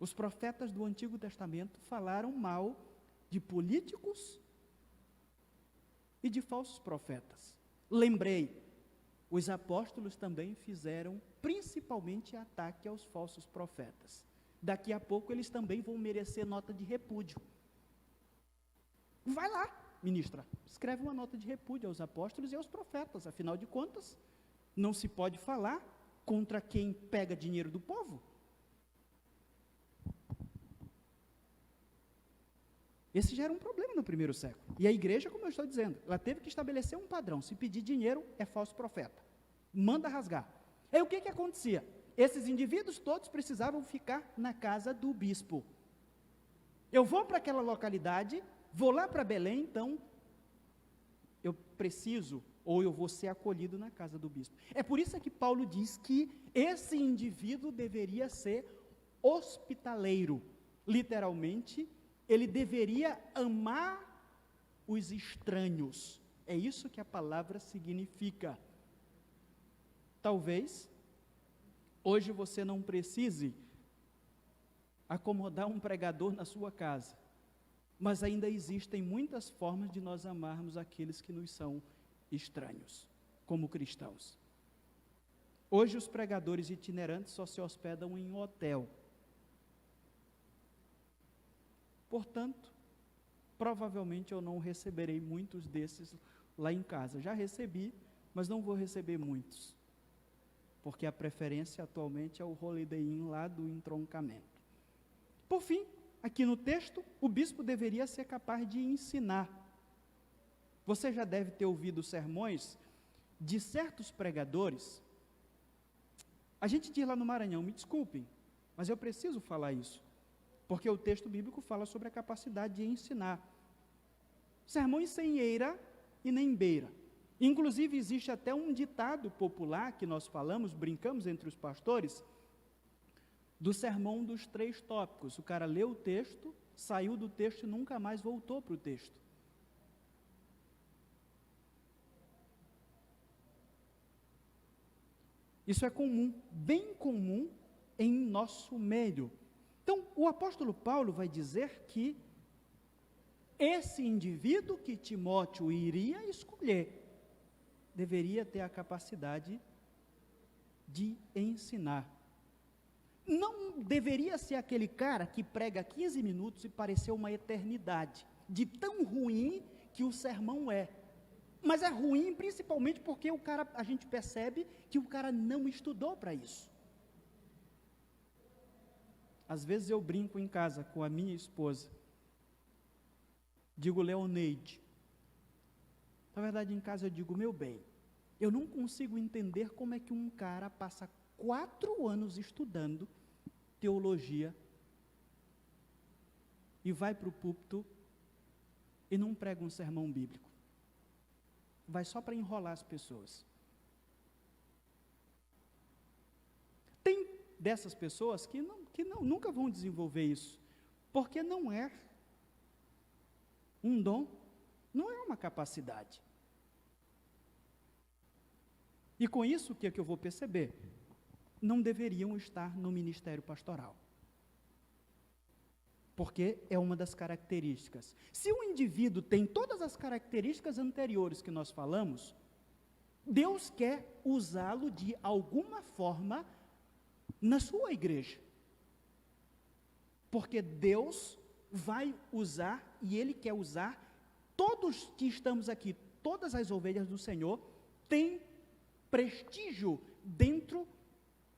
Os profetas do Antigo Testamento falaram mal de políticos e de falsos profetas. Lembrei, os apóstolos também fizeram principalmente ataque aos falsos profetas. Daqui a pouco eles também vão merecer nota de repúdio. Vai lá, ministra, escreve uma nota de repúdio aos apóstolos e aos profetas, afinal de contas, não se pode falar contra quem pega dinheiro do povo. Esse já era um problema no primeiro século. E a igreja, como eu estou dizendo, ela teve que estabelecer um padrão. Se pedir dinheiro, é falso profeta. Manda rasgar. Aí o que acontecia? Esses indivíduos todos precisavam ficar na casa do bispo. Eu vou para aquela localidade, vou lá para Belém, então, eu preciso ou eu vou ser acolhido na casa do bispo. É por isso que Paulo diz que esse indivíduo deveria ser hospitaleiro. Literalmente, ele deveria amar os estranhos. É isso que a palavra significa. Talvez, hoje você não precise acomodar um pregador na sua casa, mas ainda existem muitas formas de nós amarmos aqueles que nos são estranhos, como cristãos. Hoje os pregadores itinerantes só se hospedam em hotel. Portanto, provavelmente eu não receberei muitos desses lá em casa. Já recebi, mas não vou receber muitos, porque a preferência atualmente é o Holiday Inn lá do entroncamento. Por fim, aqui no texto, o bispo deveria ser capaz de ensinar. Você já deve ter ouvido sermões de certos pregadores. A gente diz lá no Maranhão, me desculpem, mas eu preciso falar isso, porque o texto bíblico fala sobre a capacidade de ensinar. Sermões sem eira e nem beira. Inclusive, existe até um ditado popular que nós falamos, brincamos entre os pastores, do sermão dos 3 tópicos. O cara leu o texto, saiu do texto e nunca mais voltou para o texto. Isso é comum, bem comum em nosso meio. Então, o apóstolo Paulo vai dizer que esse indivíduo que Timóteo iria escolher, deveria ter a capacidade de ensinar. Não deveria ser aquele cara que prega 15 minutos e pareceu uma eternidade, de tão ruim que o sermão é. Mas é ruim principalmente porque a gente percebe que o cara não estudou para isso. Às vezes eu brinco em casa com a minha esposa, digo Leoneide. Na verdade, em casa eu digo, meu bem, eu não consigo entender como é que um cara passa 4 anos estudando teologia e vai para o púlpito e não prega um sermão bíblico. Vai só para enrolar as pessoas. Tem dessas pessoas que nunca vão desenvolver isso, porque não é um dom, não é uma capacidade. E com isso, o que é que eu vou perceber? Não deveriam estar no ministério pastoral. Porque é uma das características. Se o indivíduo tem todas as características anteriores que nós falamos, Deus quer usá-lo de alguma forma na sua igreja. Porque Deus vai usar, e Ele quer usar, todos que estamos aqui, todas as ovelhas do Senhor, têm prestígio dentro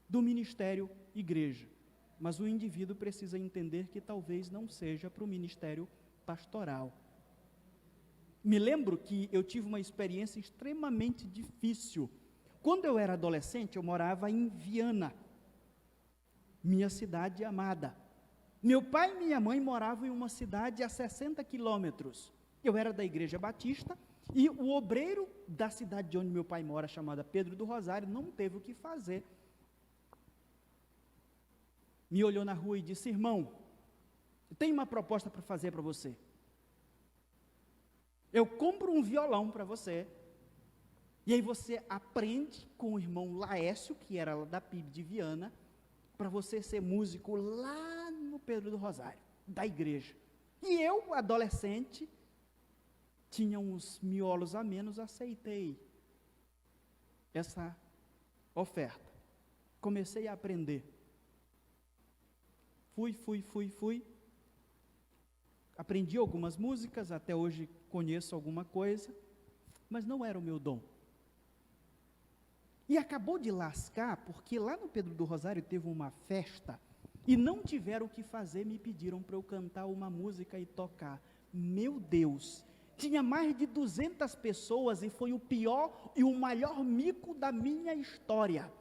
do ministério igreja. Mas o indivíduo precisa entender que talvez não seja para o ministério pastoral. Me lembro que eu tive uma experiência extremamente difícil. Quando eu era adolescente, eu morava em Viana, minha cidade amada. Meu pai e minha mãe moravam em uma cidade a 60 quilômetros. Eu era da Igreja Batista, e o obreiro da cidade de onde meu pai mora, chamada Pedro do Rosário, não teve o que fazer. Me olhou na rua e disse, irmão, eu tenho uma proposta para fazer para você. Eu compro um violão para você, e aí você aprende com o irmão Laércio, que era da PIB de Viana, para você ser músico lá no Pedro do Rosário, da igreja. E eu, adolescente, tinha uns miolos a menos, aceitei essa oferta. Comecei a aprender. Fui. Aprendi algumas músicas, até hoje conheço alguma coisa, mas não era o meu dom. E acabou de lascar, porque lá no Pedro do Rosário teve uma festa, e não tiveram o que fazer, me pediram para eu cantar uma música e tocar. Meu Deus! Tinha mais de 200 pessoas e foi o pior e o maior mico da minha história.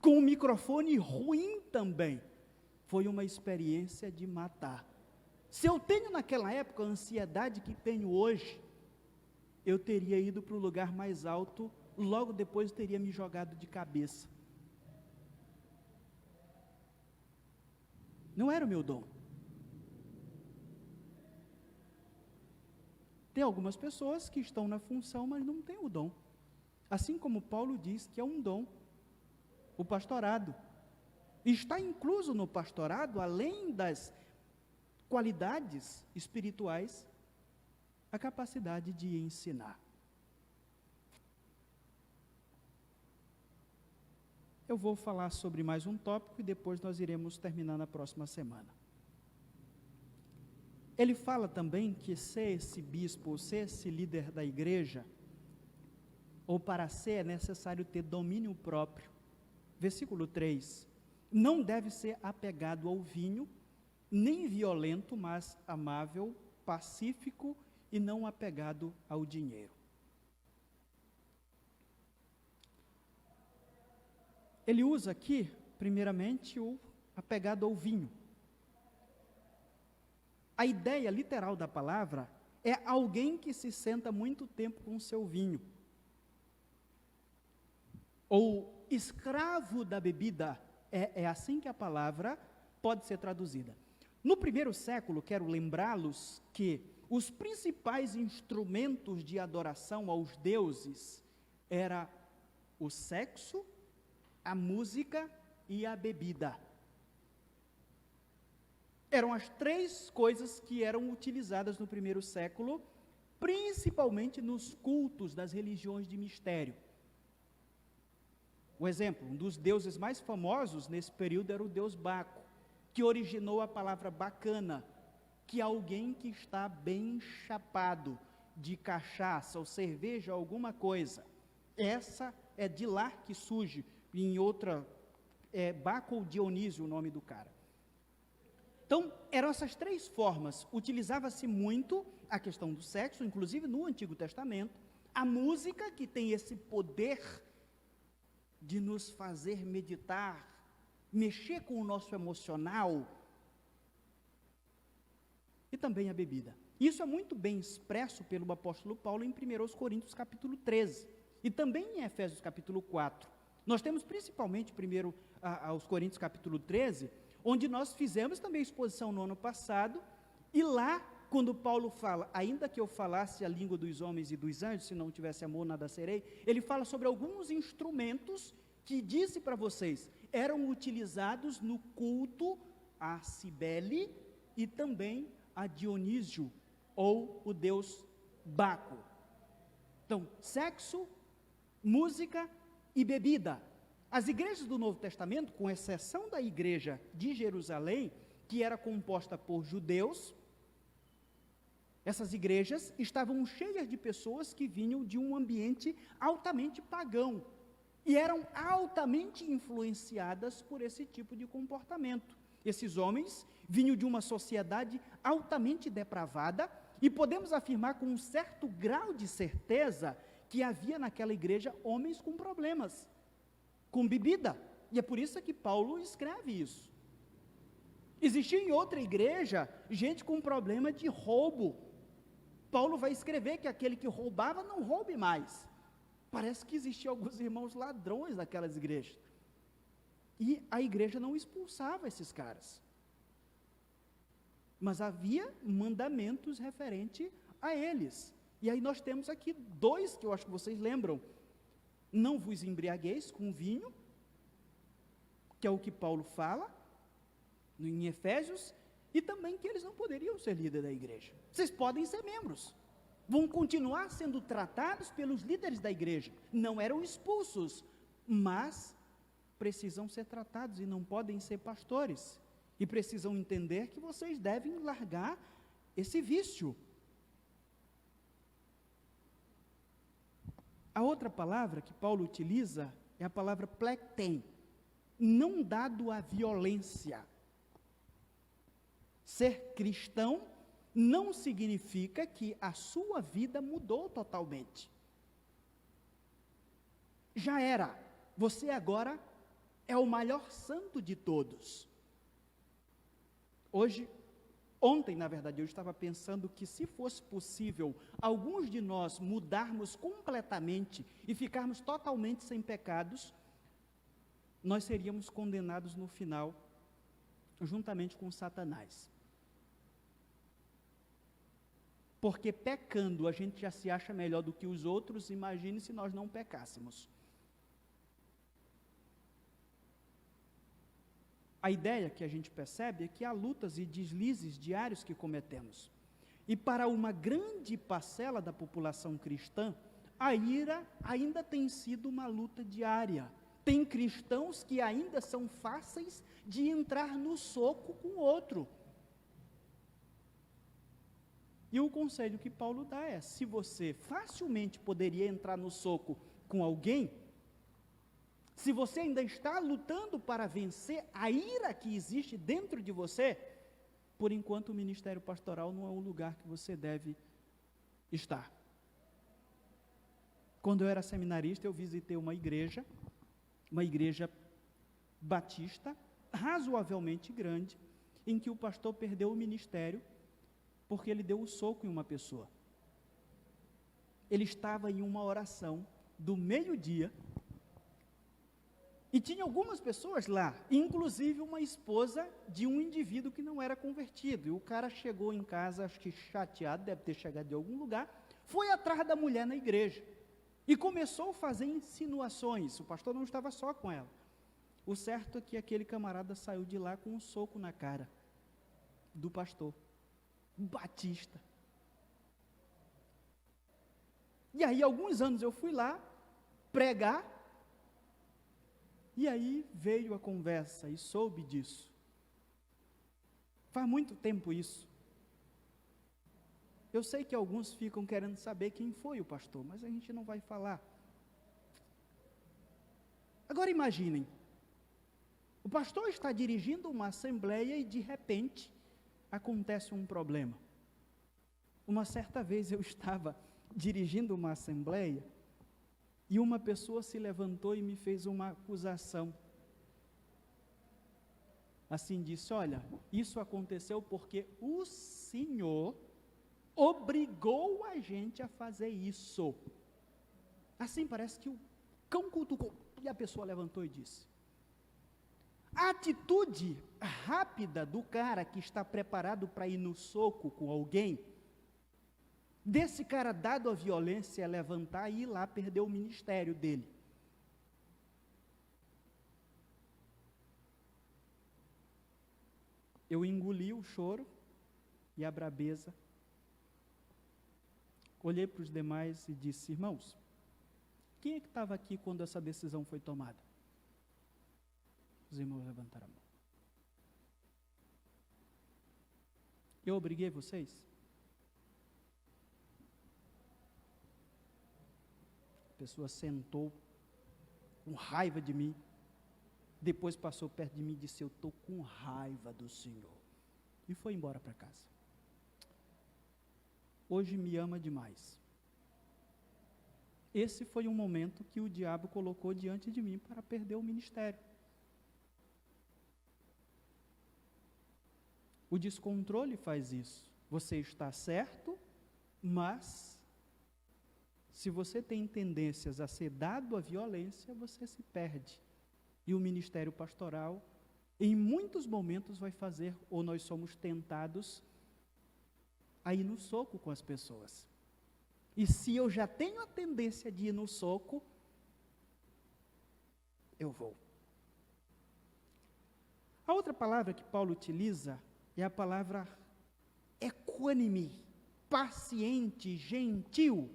Com o microfone ruim também. Foi uma experiência de matar. Se eu tenho naquela época a ansiedade que tenho hoje, eu teria ido para o lugar mais alto, logo depois teria me jogado de cabeça. Não era o meu dom. Tem algumas pessoas que estão na função, mas não têm o dom. Assim como Paulo diz que é um dom, o pastorado. Está incluso no pastorado, além das qualidades espirituais, a capacidade de ensinar. Eu vou falar sobre mais um tópico e depois nós iremos terminar na próxima semana. Ele fala também que ser esse bispo, ou ser esse líder da igreja, ou para ser é necessário ter domínio próprio. Versículo 3, não deve ser apegado ao vinho, nem violento, mas amável, pacífico e não apegado ao dinheiro. Ele usa aqui, primeiramente, o apegado ao vinho. A ideia literal da palavra é alguém que se senta muito tempo com o seu vinho. Ou escravo da bebida, é assim que a palavra pode ser traduzida. No primeiro século, quero lembrá-los que os principais instrumentos de adoração aos deuses era o sexo, a música e a bebida. Eram as três coisas que eram utilizadas no primeiro século, principalmente nos cultos das religiões de mistério. O exemplo, um dos deuses mais famosos nesse período era o deus Baco, que originou a palavra bacana, que é alguém que está bem chapado de cachaça ou cerveja, alguma coisa. Essa é de lá que surge, em outra, Baco ou Dionísio o nome do cara. Então, eram essas três formas. Utilizava-se muito a questão do sexo, inclusive no Antigo Testamento, a música, que tem esse poder de nos fazer meditar, mexer com o nosso emocional, e também a bebida. Isso é muito bem expresso pelo apóstolo Paulo em 1 Coríntios capítulo 13, e também em Efésios capítulo 4. Nós temos principalmente aos Coríntios capítulo 13, onde nós fizemos também exposição no ano passado, e lá, quando Paulo fala, ainda que eu falasse a língua dos homens e dos anjos, se não tivesse amor, nada serei, ele fala sobre alguns instrumentos que, disse para vocês, eram utilizados no culto a Cibele e também a Dionísio, ou o deus Baco. Então, sexo, música e bebida. As igrejas do Novo Testamento, com exceção da igreja de Jerusalém, que era composta por judeus, essas igrejas estavam cheias de pessoas que vinham de um ambiente altamente pagão e eram altamente influenciadas por esse tipo de comportamento. Esses homens vinham de uma sociedade altamente depravada e podemos afirmar com um certo grau de certeza que havia naquela igreja homens com problemas, com bebida, e é por isso que Paulo escreve isso. Existia em outra igreja gente com problema de roubo. Paulo vai escrever que aquele que roubava não roube mais. Parece que existiam alguns irmãos ladrões naquelas igrejas. E a igreja não expulsava esses caras. Mas havia mandamentos referentes a eles. E aí nós temos aqui dois que eu acho que vocês lembram. Não vos embriagueis com vinho, que é o que Paulo fala em Efésios, e também que eles não poderiam ser líderes da igreja. Vocês podem ser membros, vão continuar sendo tratados pelos líderes da igreja, não eram expulsos, mas precisam ser tratados e não podem ser pastores, e precisam entender que vocês devem largar esse vício. A outra palavra que Paulo utiliza é a palavra plekten, não dado à violência. Ser cristão não significa que a sua vida mudou totalmente. Já era, você agora é o maior santo de todos. Hoje, Ontem, na verdade, eu estava pensando que se fosse possível alguns de nós mudarmos completamente e ficarmos totalmente sem pecados, nós seríamos condenados no final, juntamente com Satanás. Porque pecando a gente já se acha melhor do que os outros, imagine se nós não pecássemos. A ideia que a gente percebe é que há lutas e deslizes diários que cometemos. E para uma grande parcela da população cristã, a ira ainda tem sido uma luta diária. Tem cristãos que ainda são fáceis de entrar no soco com o outro. E o conselho que Paulo dá é, se você facilmente poderia entrar no soco com alguém, se você ainda está lutando para vencer a ira que existe dentro de você, por enquanto o ministério pastoral não é o lugar que você deve estar. Quando eu era seminarista, eu visitei uma igreja batista, razoavelmente grande, em que o pastor perdeu o ministério porque ele deu um soco em uma pessoa. Ele estava em uma oração do meio-dia, e tinha algumas pessoas lá, inclusive uma esposa de um indivíduo que não era convertido. E o cara chegou em casa, acho que chateado, deve ter chegado de algum lugar, foi atrás da mulher na igreja e começou a fazer insinuações. O pastor não estava só com ela. O certo é que aquele camarada saiu de lá com um soco na cara do pastor, batista. E aí, alguns anos eu fui lá pregar, e aí veio a conversa e soube disso. Faz muito tempo isso. Eu sei que alguns ficam querendo saber quem foi o pastor, mas a gente não vai falar. Agora imaginem, o pastor está dirigindo uma assembleia e de repente acontece um problema. Uma certa vez eu estava dirigindo uma assembleia e uma pessoa se levantou e me fez uma acusação. Assim disse, olha, isso aconteceu porque o Senhor obrigou a gente a fazer isso. Assim parece que o cão cutucou. E a pessoa levantou e disse. A atitude rápida do cara que está preparado para ir no soco com alguém, desse cara dado a violência, é levantar e ir lá perder o ministério dele. Eu engoli o choro e a brabeza, olhei para os demais e disse, irmãos, quem é que estava aqui quando essa decisão foi tomada? Os irmãos levantaram a mão. Eu obriguei vocês? A pessoa sentou com raiva de mim, depois passou perto de mim e disse, eu estou com raiva do Senhor, e foi embora para casa. Hoje me ama demais. Esse foi um momento que o diabo colocou diante de mim para perder o ministério. O descontrole faz isso. Você está certo, mas se você tem tendências a ser dado à violência, você se perde. E o ministério pastoral, em muitos momentos, vai fazer, ou nós somos tentados a ir no soco com as pessoas. E se eu já tenho a tendência de ir no soco, eu vou. A outra palavra que Paulo utiliza é a palavra equânime, paciente, gentil.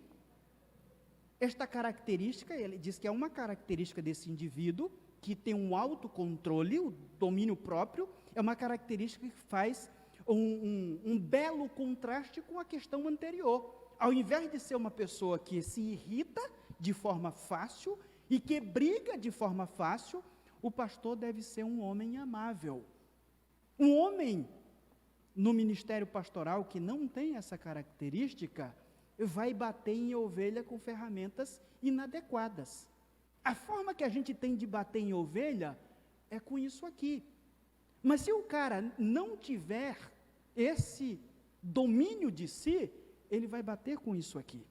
Esta característica, ele diz que é uma característica desse indivíduo, que tem um autocontrole, o domínio próprio, é uma característica que faz um belo contraste com a questão anterior. Ao invés de ser uma pessoa que se irrita de forma fácil e que briga de forma fácil, o pastor deve ser um homem amável. Um homem no ministério pastoral que não tem essa característica, vai bater em ovelha com ferramentas inadequadas. A forma que a gente tem de bater em ovelha é com isso aqui. Mas se o cara não tiver esse domínio de si, ele vai bater com isso aqui.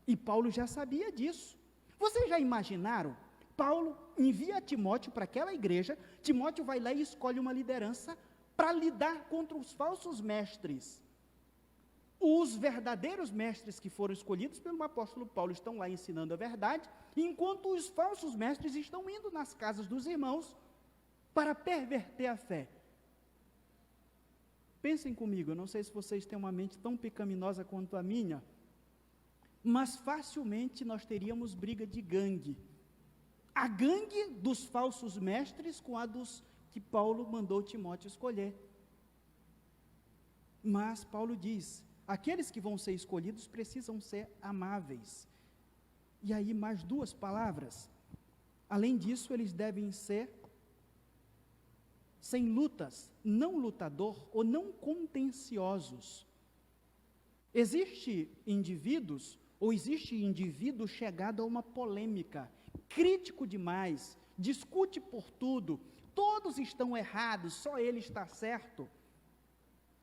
E Paulo já sabia disso. Vocês já imaginaram? Paulo envia Timóteo para aquela igreja, Timóteo vai lá e escolhe uma liderança para lidar contra os falsos mestres. Os verdadeiros mestres que foram escolhidos pelo apóstolo Paulo estão lá ensinando a verdade, enquanto os falsos mestres estão indo nas casas dos irmãos para perverter a fé. Pensem comigo, eu não sei se vocês têm uma mente tão pecaminosa quanto a minha, mas facilmente nós teríamos briga de gangue. A gangue dos falsos mestres com a dos que Paulo mandou Timóteo escolher. Mas Paulo diz, aqueles que vão ser escolhidos precisam ser amáveis. E aí mais duas palavras. Além disso, eles devem ser sem lutas, não lutador ou não contenciosos. Existe indivíduo chegado a uma polêmica, crítico demais, discute por tudo, todos estão errados, só ele está certo.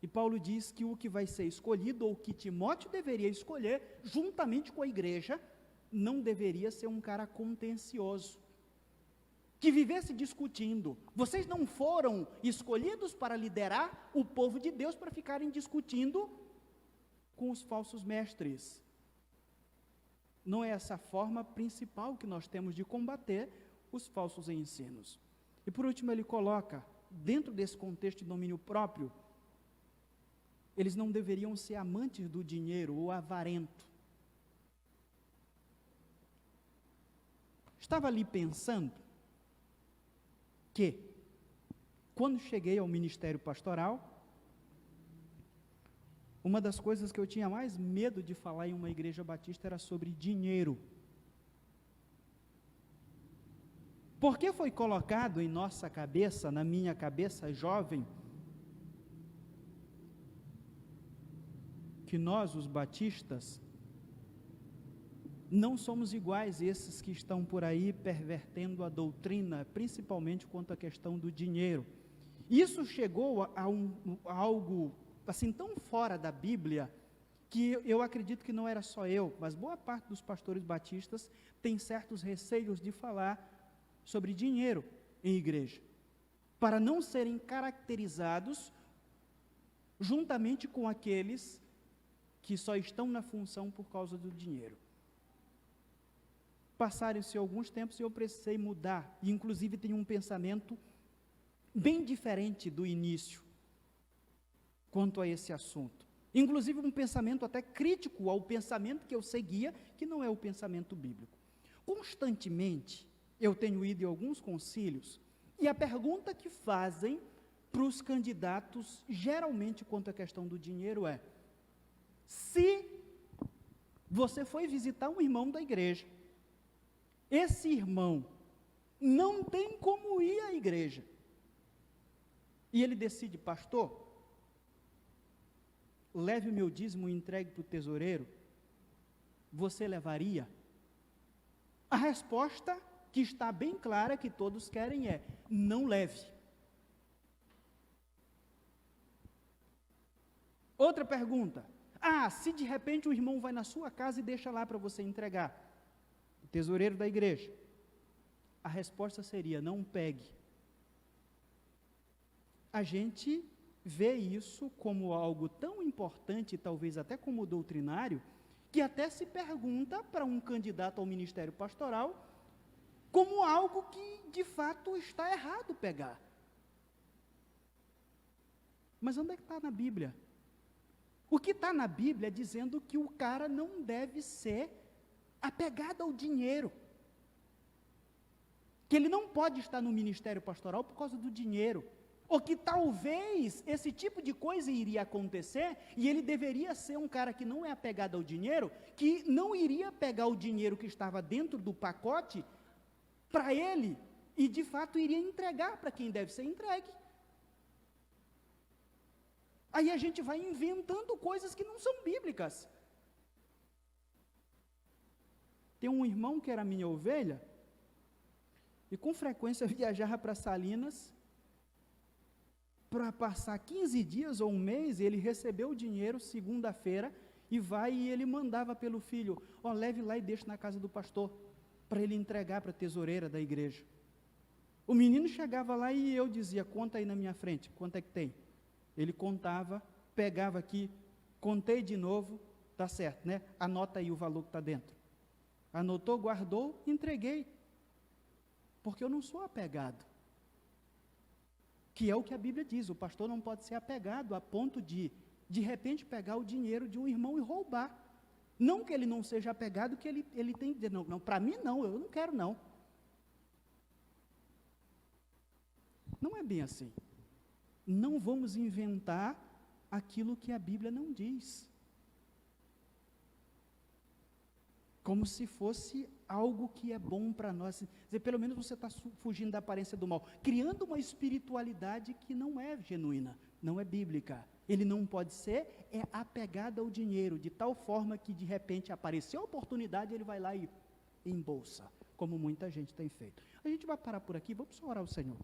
E Paulo diz que o que vai ser escolhido, ou que Timóteo deveria escolher, juntamente com a igreja, não deveria ser um cara contencioso, que vivesse discutindo. Vocês não foram escolhidos para liderar o povo de Deus para ficarem discutindo com os falsos mestres. Não é essa a forma principal que nós temos de combater os falsos ensinos. E por último ele coloca, dentro desse contexto de domínio próprio, eles não deveriam ser amantes do dinheiro ou avarento. Estava ali pensando que, quando cheguei ao ministério pastoral, uma das coisas que eu tinha mais medo de falar em uma igreja batista era sobre dinheiro. Porque foi colocado em nossa cabeça, na minha cabeça jovem, que nós, os batistas, não somos iguais a esses que estão por aí pervertendo a doutrina, principalmente quanto à questão do dinheiro. Isso chegou a algo assim tão fora da Bíblia, que eu acredito que não era só eu, mas boa parte dos pastores batistas tem certos receios de falar sobre dinheiro em igreja, para não serem caracterizados juntamente com aqueles que só estão na função por causa do dinheiro. Passaram-se alguns tempos e eu precisei mudar, e inclusive tenho um pensamento bem diferente do início, quanto a esse assunto. Inclusive um pensamento até crítico ao pensamento que eu seguia, que não é o pensamento bíblico. Constantemente, eu tenho ido em alguns concílios, e a pergunta que fazem para os candidatos, geralmente quanto à questão do dinheiro é: se você foi visitar um irmão da igreja, esse irmão não tem como ir à igreja, e ele decide, pastor, leve o meu dízimo e entregue para o tesoureiro, você levaria? A resposta, que está bem clara, que todos querem é: não leve. Outra pergunta: se de repente o irmão vai na sua casa e deixa lá para você entregar, o tesoureiro da igreja, a resposta seria: não pegue. A gente vê isso como algo tão importante, talvez até como doutrinário, que até se pergunta para um candidato ao ministério pastoral como algo que de fato está errado pegar. Mas onde é que está na Bíblia? O que está na Bíblia é dizendo que o cara não deve ser apegado ao dinheiro, que ele não pode estar no ministério pastoral por causa do dinheiro, ou que talvez esse tipo de coisa iria acontecer, e ele deveria ser um cara que não é apegado ao dinheiro, que não iria pegar o dinheiro que estava dentro do pacote para ele, e de fato iria entregar para quem deve ser entregue. Aí a gente vai inventando coisas que não são bíblicas. Tem um irmão que era minha ovelha, e com frequência viajava para Salinas, para passar 15 dias ou um mês, ele recebeu o dinheiro segunda-feira e vai e ele mandava pelo filho, leve lá e deixe na casa do pastor, para ele entregar para a tesoureira da igreja. O menino chegava lá e eu dizia, conta aí na minha frente, quanto é que tem? Ele contava, pegava aqui, contei de novo, tá certo, né? Anota aí o valor que está dentro. Anotou, guardou, entreguei. Porque eu não sou apegado. Que é o que a Bíblia diz, o pastor não pode ser apegado a ponto de repente, pegar o dinheiro de um irmão e roubar. Não que ele não seja apegado, que ele tem que dizer, não, para mim não, eu não quero não. Não é bem assim. Não vamos inventar aquilo que a Bíblia não diz. Como se fosse algo que é bom para nós. Dizer, pelo menos você está fugindo da aparência do mal, criando uma espiritualidade que não é genuína, não é bíblica. Ele não pode ser apegado ao dinheiro, de tal forma que de repente apareceu a oportunidade, ele vai lá e embolsa, como muita gente tem feito. A gente vai parar por aqui, vamos orar ao Senhor.